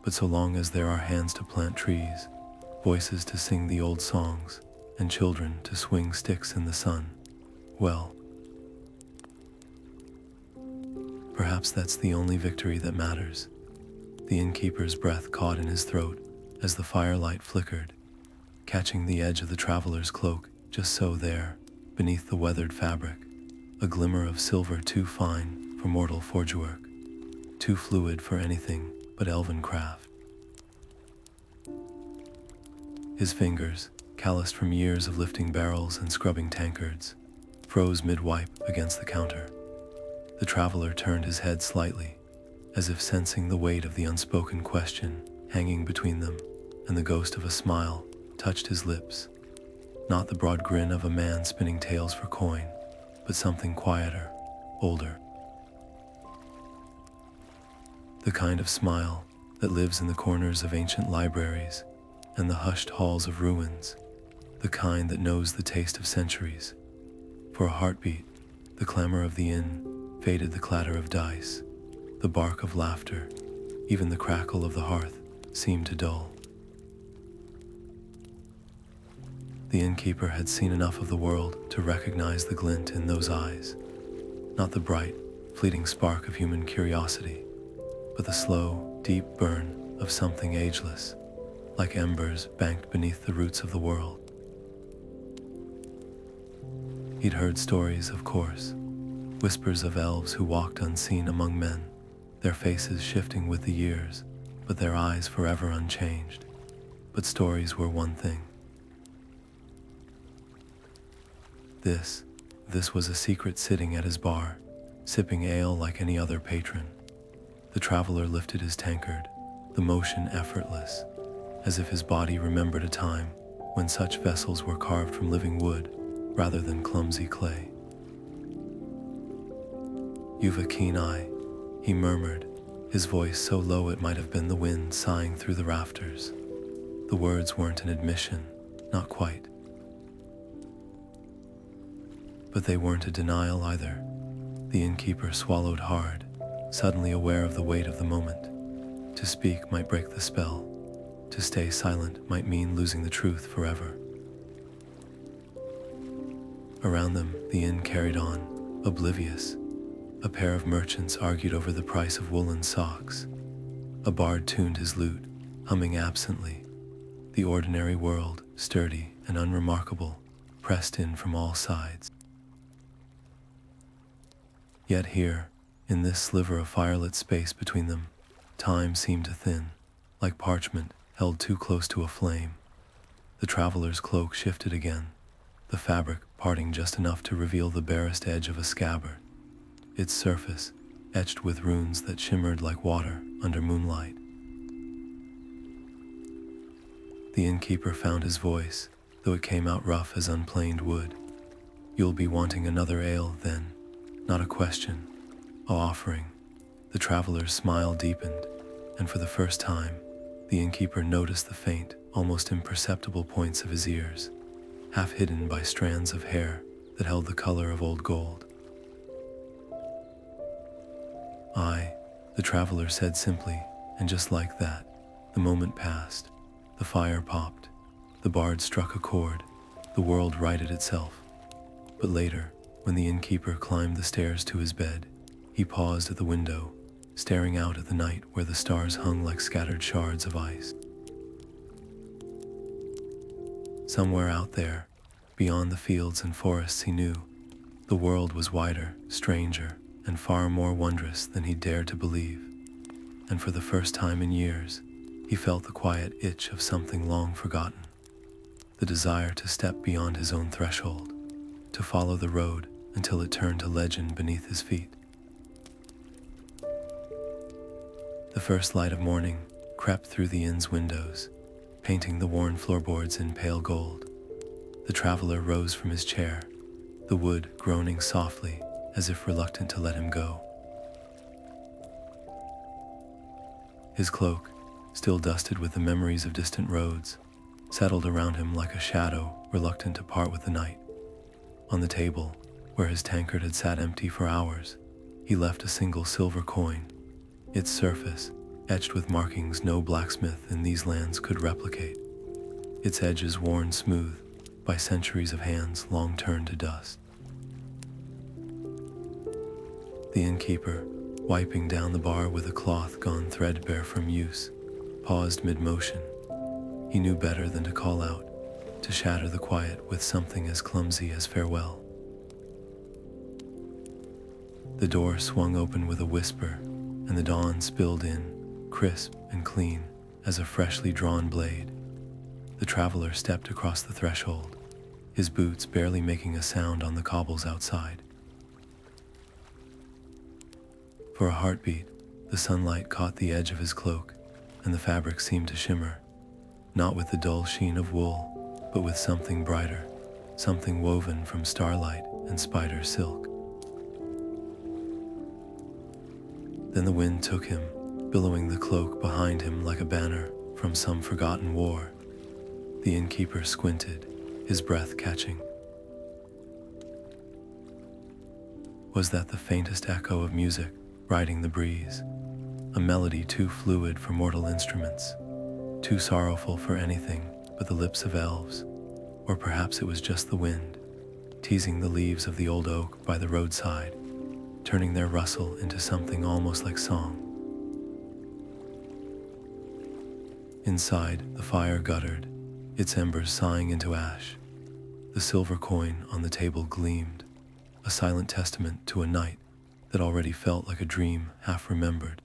But so long as there are hands to plant trees, voices to sing the old songs, and children to swing sticks in the sun, well, perhaps that's the only victory that matters. The innkeeper's breath caught in his throat as the firelight flickered, catching the edge of the traveler's cloak just so there, beneath the weathered fabric, a glimmer of silver too fine for mortal forgework, too fluid for anything but elven craft. His fingers, calloused from years of lifting barrels and scrubbing tankards, froze mid-wipe against the counter. The traveler turned his head slightly, as if sensing the weight of the unspoken question hanging between them, and the ghost of a smile touched his lips. Not the broad grin of a man spinning tales for coin, but something quieter, older. The kind of smile that lives in the corners of ancient libraries and the hushed halls of ruins, the kind that knows the taste of centuries. For a heartbeat, the clamor of the inn faded, the clatter of dice, the bark of laughter, even the crackle of the hearth seemed to dull. The innkeeper had seen enough of the world to recognize the glint in those eyes, not the bright, fleeting spark of human curiosity, but the slow, deep burn of something ageless, like embers banked beneath the roots of the world. He'd heard stories, of course, whispers of elves who walked unseen among men, their faces shifting with the years, but their eyes forever unchanged. But stories were one thing. This was a secret sitting at his bar, sipping ale like any other patron. The traveler lifted his tankard, the motion effortless, as if his body remembered a time when such vessels were carved from living wood rather than clumsy clay. "You've a keen eye," he murmured, his voice so low it might have been the wind sighing through the rafters. The words weren't an admission, not quite. But they weren't a denial either. The innkeeper swallowed hard, suddenly aware of the weight of the moment. To speak might break the spell. To stay silent might mean losing the truth forever. Around them, the inn carried on, oblivious. A pair of merchants argued over the price of woolen socks. A bard tuned his lute, humming absently. The ordinary world, sturdy and unremarkable, pressed in from all sides. Yet here, in this sliver of firelit space between them, time seemed to thin, like parchment held too close to a flame. The traveler's cloak shifted again, the fabric parting just enough to reveal the barest edge of a scabbard, its surface etched with runes that shimmered like water under moonlight. The innkeeper found his voice, though it came out rough as unplaned wood. "You'll be wanting another ale, then?" Not a question, a offering. The traveler's smile deepened, and for the first time, the innkeeper noticed the faint, almost imperceptible points of his ears, half hidden by strands of hair that held the color of old gold. "Aye," the traveler said simply, and just like that, the moment passed. The fire popped, the bard struck a chord, the world righted itself. But later, when the innkeeper climbed the stairs to his bed, he paused at the window, staring out at the night where the stars hung like scattered shards of ice. Somewhere out there, beyond the fields and forests he knew, the world was wider, stranger, and far more wondrous than he dared to believe. And for the first time in years, he felt the quiet itch of something long forgotten, the desire to step beyond his own threshold, to follow the road until it turned to legend beneath his feet. The first light of morning crept through the inn's windows, painting the worn floorboards in pale gold. The traveler rose from his chair, the wood groaning softly as if reluctant to let him go. His cloak, still dusted with the memories of distant roads, settled around him like a shadow reluctant to part with the night. On the table, where his tankard had sat empty for hours, he left a single silver coin, its surface etched with markings no blacksmith in these lands could replicate, its edges worn smooth by centuries of hands long turned to dust. The innkeeper, wiping down the bar with a cloth gone threadbare from use, paused mid-motion. He knew better than to call out, to shatter the quiet with something as clumsy as farewell. The door swung open with a whisper, and the dawn spilled in, crisp and clean as a freshly drawn blade. The traveler stepped across the threshold, his boots barely making a sound on the cobbles outside. For a heartbeat, the sunlight caught the edge of his cloak, and the fabric seemed to shimmer, not with the dull sheen of wool, but with something brighter, something woven from starlight and spider silk. Then the wind took him, billowing the cloak behind him like a banner from some forgotten war. The innkeeper squinted, his breath catching. Was that the faintest echo of music riding the breeze? A melody too fluid for mortal instruments, too sorrowful for anything but the lips of elves? Or perhaps it was just the wind, teasing the leaves of the old oak by the roadside, turning their rustle into something almost like song. Inside, the fire guttered, its embers sighing into ash. The silver coin on the table gleamed, a silent testament to a night that already felt like a dream half remembered.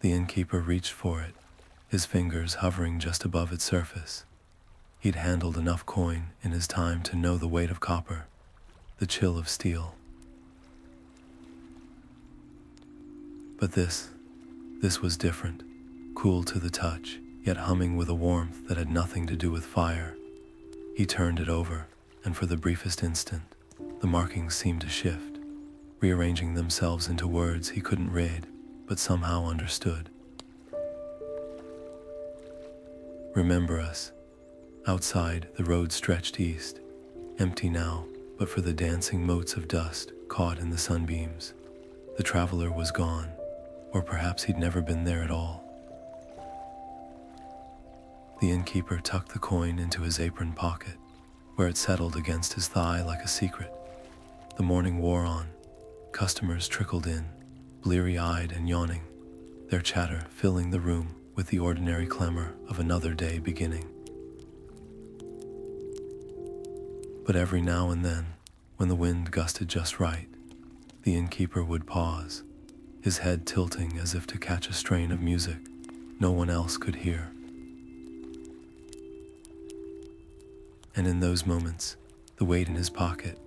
The innkeeper reached for it, his fingers hovering just above its surface. He'd handled enough coin in his time to know the weight of copper, the chill of steel. But this was different. cool to the touch, yet humming with a warmth that had nothing to do with fire. He turned it over, and for the briefest instant, the markings seemed to shift, rearranging themselves into words he couldn't read, but somehow understood. Remember us. Outside, the road stretched east, empty now, but for the dancing motes of dust caught in the sunbeams. The traveler was gone, or perhaps he'd never been there at all. The innkeeper tucked the coin into his apron pocket, where it settled against his thigh like a secret. The morning wore on. Customers trickled in, bleary-eyed and yawning, their chatter filling the room with the ordinary clamor of another day beginning. But every now and then, when the wind gusted just right, the innkeeper would pause, his head tilting as if to catch a strain of music no one else could hear. And in those moments, the weight in his pocket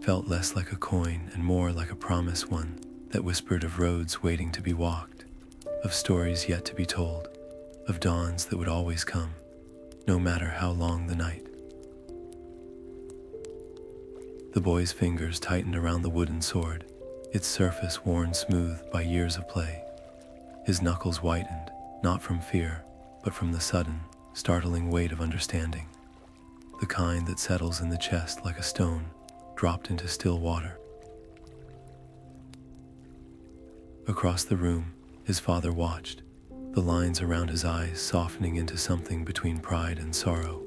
felt less like a coin and more like a promise, one that whispered of roads waiting to be walked, of stories yet to be told, of dawns that would always come, no matter how long the night. The boy's fingers tightened around the wooden sword, its surface worn smooth by years of play. His knuckles whitened, not from fear, but from the sudden, startling weight of understanding, the kind that settles in the chest like a stone dropped into still water. Across the room, his father watched, the lines around his eyes softening into something between pride and sorrow.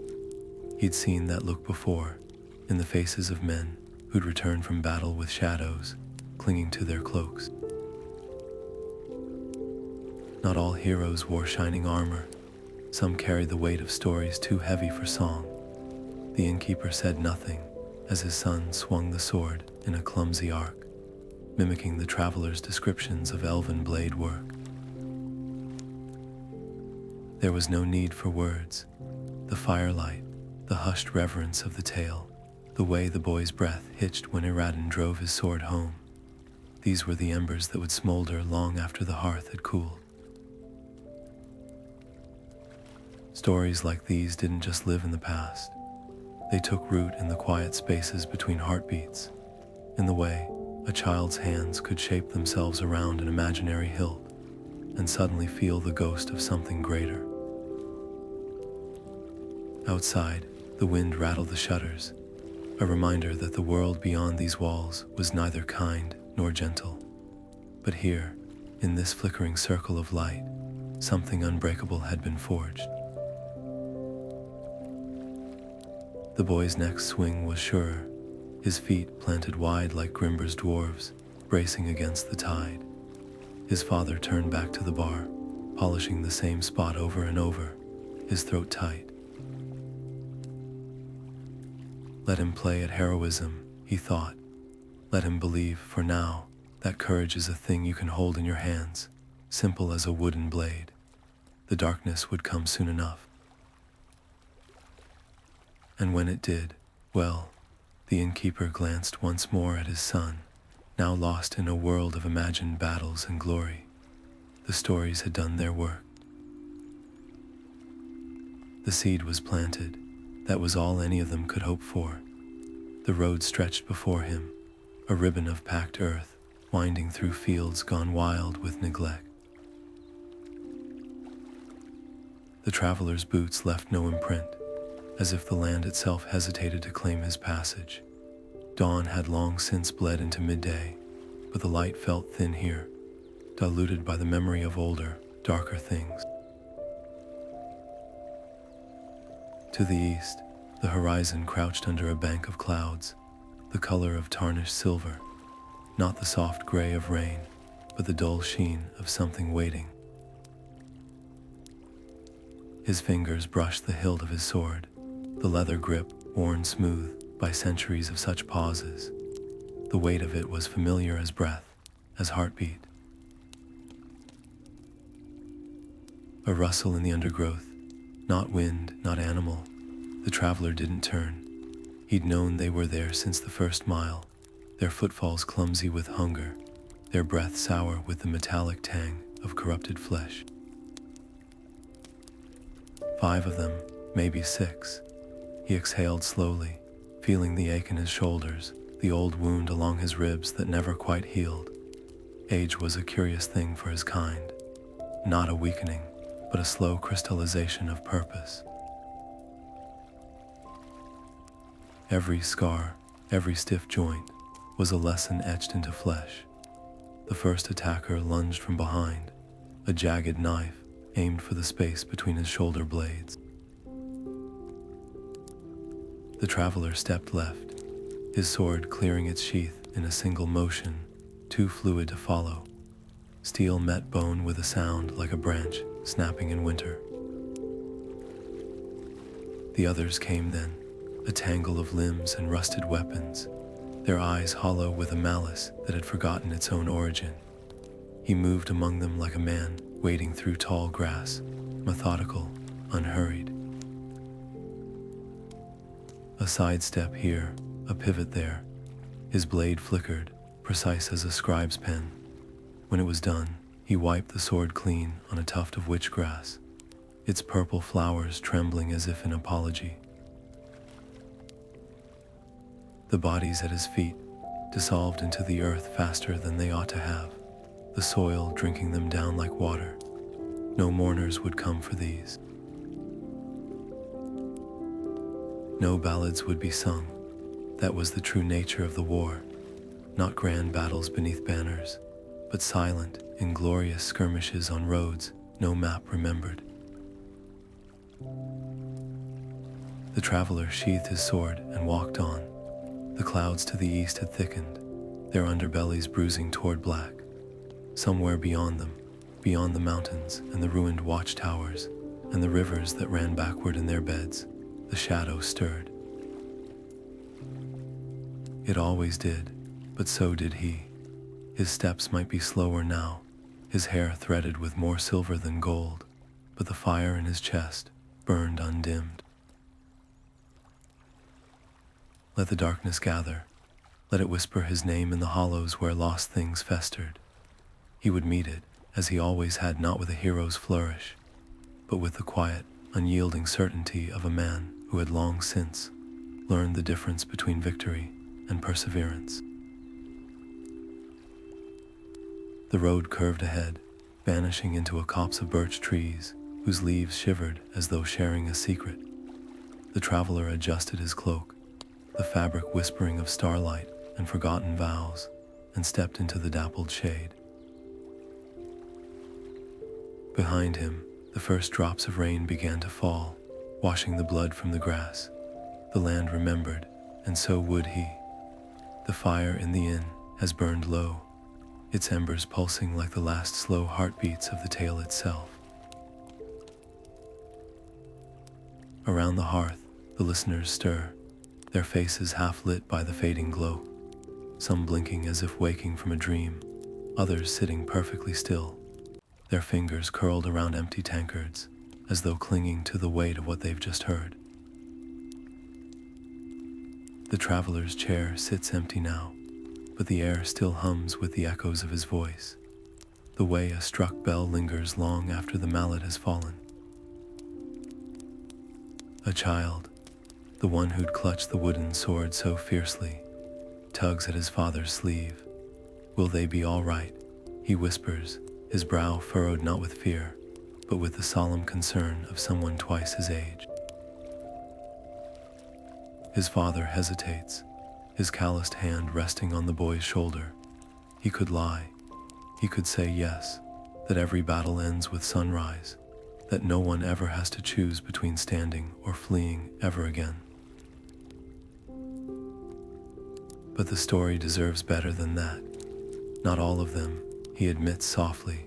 He'd seen that look before, in the faces of men who'd returned from battle with shadows clinging to their cloaks. Not all heroes wore shining armor. Some carried the weight of stories too heavy for song. The innkeeper said nothing as his son swung the sword in a clumsy arc, mimicking the traveler's descriptions of elven blade work. There was no need for words. The firelight, the hushed reverence of the tale, the way the boy's breath hitched when Eradin drove his sword home. These were the embers that would smolder long after the hearth had cooled. Stories like these didn't just live in the past. They took root in the quiet spaces between heartbeats, in the way a child's hands could shape themselves around an imaginary hilt and suddenly feel the ghost of something greater. Outside, the wind rattled the shutters, a reminder that the world beyond these walls was neither kind nor gentle. But here, in this flickering circle of light, something unbreakable had been forged. The boy's next swing was surer, his feet planted wide like Grimbor's dwarves, bracing against the tide. His father turned back to the bar, polishing the same spot over and over, his throat tight. Let him play at heroism, he thought. Let him believe, for now, that courage is a thing you can hold in your hands, simple as a wooden blade. The darkness would come soon enough. And when it did, well, the innkeeper glanced once more at his son, now lost in a world of imagined battles and glory. The stories had done their work. The seed was planted. That was all any of them could hope for. The road stretched before him, a ribbon of packed earth, winding through fields gone wild with neglect. The traveler's boots left no imprint, as if the land itself hesitated to claim his passage. Dawn had long since bled into midday, but the light felt thin here, diluted by the memory of older, darker things. To the east, the horizon crouched under a bank of clouds, the color of tarnished silver, not the soft gray of rain, but the dull sheen of something waiting. His fingers brushed the hilt of his sword, the leather grip worn smooth by centuries of such pauses. The weight of it was familiar as breath, as heartbeat. A rustle in the undergrowth, not wind, not animal. The traveler didn't turn. He'd known they were there since the first mile, their footfalls clumsy with hunger, their breath sour with the metallic tang of corrupted flesh. 5 of them, maybe 6. He exhaled slowly, feeling the ache in his shoulders, the old wound along his ribs that never quite healed. Age was a curious thing for his kind. Not a weakening, but a slow crystallization of purpose. Every scar, every stiff joint, was a lesson etched into flesh. The first attacker lunged from behind, a jagged knife aimed for the space between his shoulder blades. The traveler stepped left, his sword clearing its sheath in a single motion, too fluid to follow. Steel met bone with a sound like a branch snapping in winter. The others came then, a tangle of limbs and rusted weapons, their eyes hollow with a malice that had forgotten its own origin. He moved among them like a man wading through tall grass, methodical, unhurried. A sidestep here, a pivot there. His blade flickered, precise as a scribe's pen. When it was done, he wiped the sword clean on a tuft of witchgrass, its purple flowers trembling as if in apology. The bodies at his feet dissolved into the earth faster than they ought to have, the soil drinking them down like water. No mourners would come for these. No ballads would be sung. That was the true nature of the war. Not grand battles beneath banners, but silent, inglorious skirmishes on roads no map remembered. The traveler sheathed his sword and walked on. The clouds to the east had thickened, their underbellies bruising toward black. Somewhere beyond them, beyond the mountains and the ruined watchtowers and the rivers that ran backward in their beds, the shadow stirred. It always did, but so did he. His steps might be slower now, his hair threaded with more silver than gold, but the fire in his chest burned undimmed. Let the darkness gather. Let it whisper his name in the hollows where lost things festered. He would meet it, as he always had, not with a hero's flourish, but with the quiet, unyielding certainty of a man who had long since learned the difference between victory and perseverance. The road curved ahead, vanishing into a copse of birch trees whose leaves shivered as though sharing a secret. The traveler adjusted his cloak, the fabric whispering of starlight and forgotten vows, and stepped into the dappled shade. Behind him, the first drops of rain began to fall, washing the blood from the grass. The land remembered, and so would he. The fire in the inn has burned low, its embers pulsing like the last slow heartbeats of the tale itself. Around the hearth, the listeners stir, their faces half lit by the fading glow, some blinking as if waking from a dream, others sitting perfectly still, their fingers curled around empty tankards, as though clinging to the weight of what they've just heard. The traveler's chair sits empty now, but the air still hums with the echoes of his voice, the way a struck bell lingers long after the mallet has fallen. A child, the one who'd clutched the wooden sword so fiercely, tugs at his father's sleeve. Will they be all right? He whispers, his brow furrowed not with fear, but with the solemn concern of someone twice his age. His father hesitates, his calloused hand resting on the boy's shoulder. He could lie. He could say yes, that every battle ends with sunrise, that no one ever has to choose between standing or fleeing ever again. But the story deserves better than that. Not all of them, he admits softly,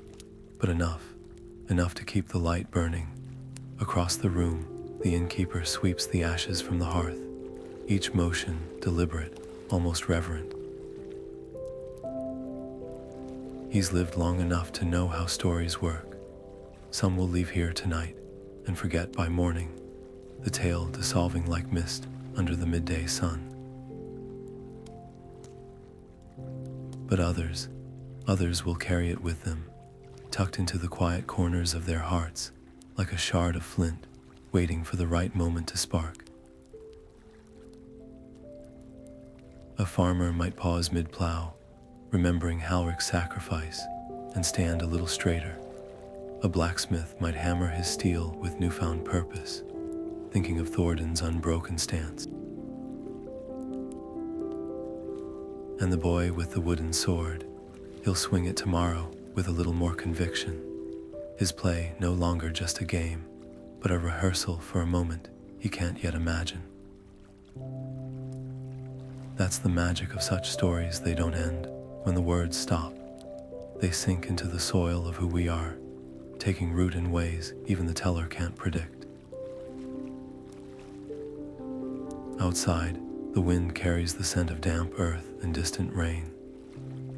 but enough to keep the light burning. Across the room, the innkeeper sweeps the ashes from the hearth, each motion deliberate, almost reverent. He's lived long enough to know how stories work. Some will leave here tonight and forget by morning, the tale dissolving like mist under the midday sun. But others will carry it with them, tucked into the quiet corners of their hearts, like a shard of flint, waiting for the right moment to spark. A farmer might pause mid-plow, remembering Halric's sacrifice, and stand a little straighter. A blacksmith might hammer his steel with newfound purpose, thinking of Thordin's unbroken stance. And the boy with the wooden sword, he'll swing it tomorrow with a little more conviction. His play no longer just a game, but a rehearsal for a moment he can't yet imagine. That's the magic of such stories. They don't end when the words stop. They sink into the soil of who we are, taking root in ways even the teller can't predict. Outside, the wind carries the scent of damp earth and distant rain.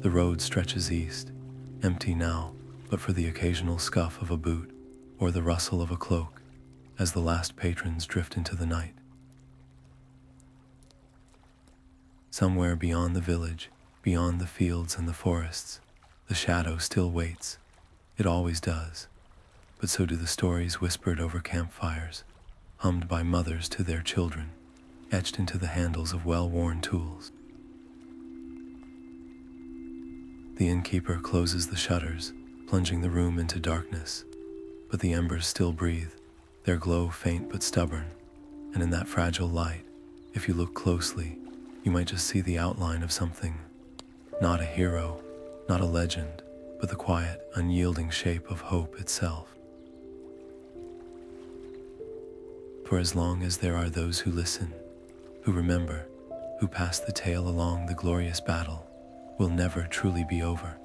The road stretches east, empty now, but for the occasional scuff of a boot or the rustle of a cloak as the last patrons drift into the night. Somewhere beyond the village, beyond the fields and the forests, the shadow still waits. It always does. But so do the stories whispered over campfires, hummed by mothers to their children, etched into the handles of well-worn tools. The innkeeper closes the shutters, plunging the room into darkness, but the embers still breathe, their glow faint but stubborn, and in that fragile light, if you look closely, you might just see the outline of something. Not a hero, not a legend, but the quiet, unyielding shape of hope itself. For as long as there are those who listen, who remember, who pass the tale along, the glorious battle will never truly be over.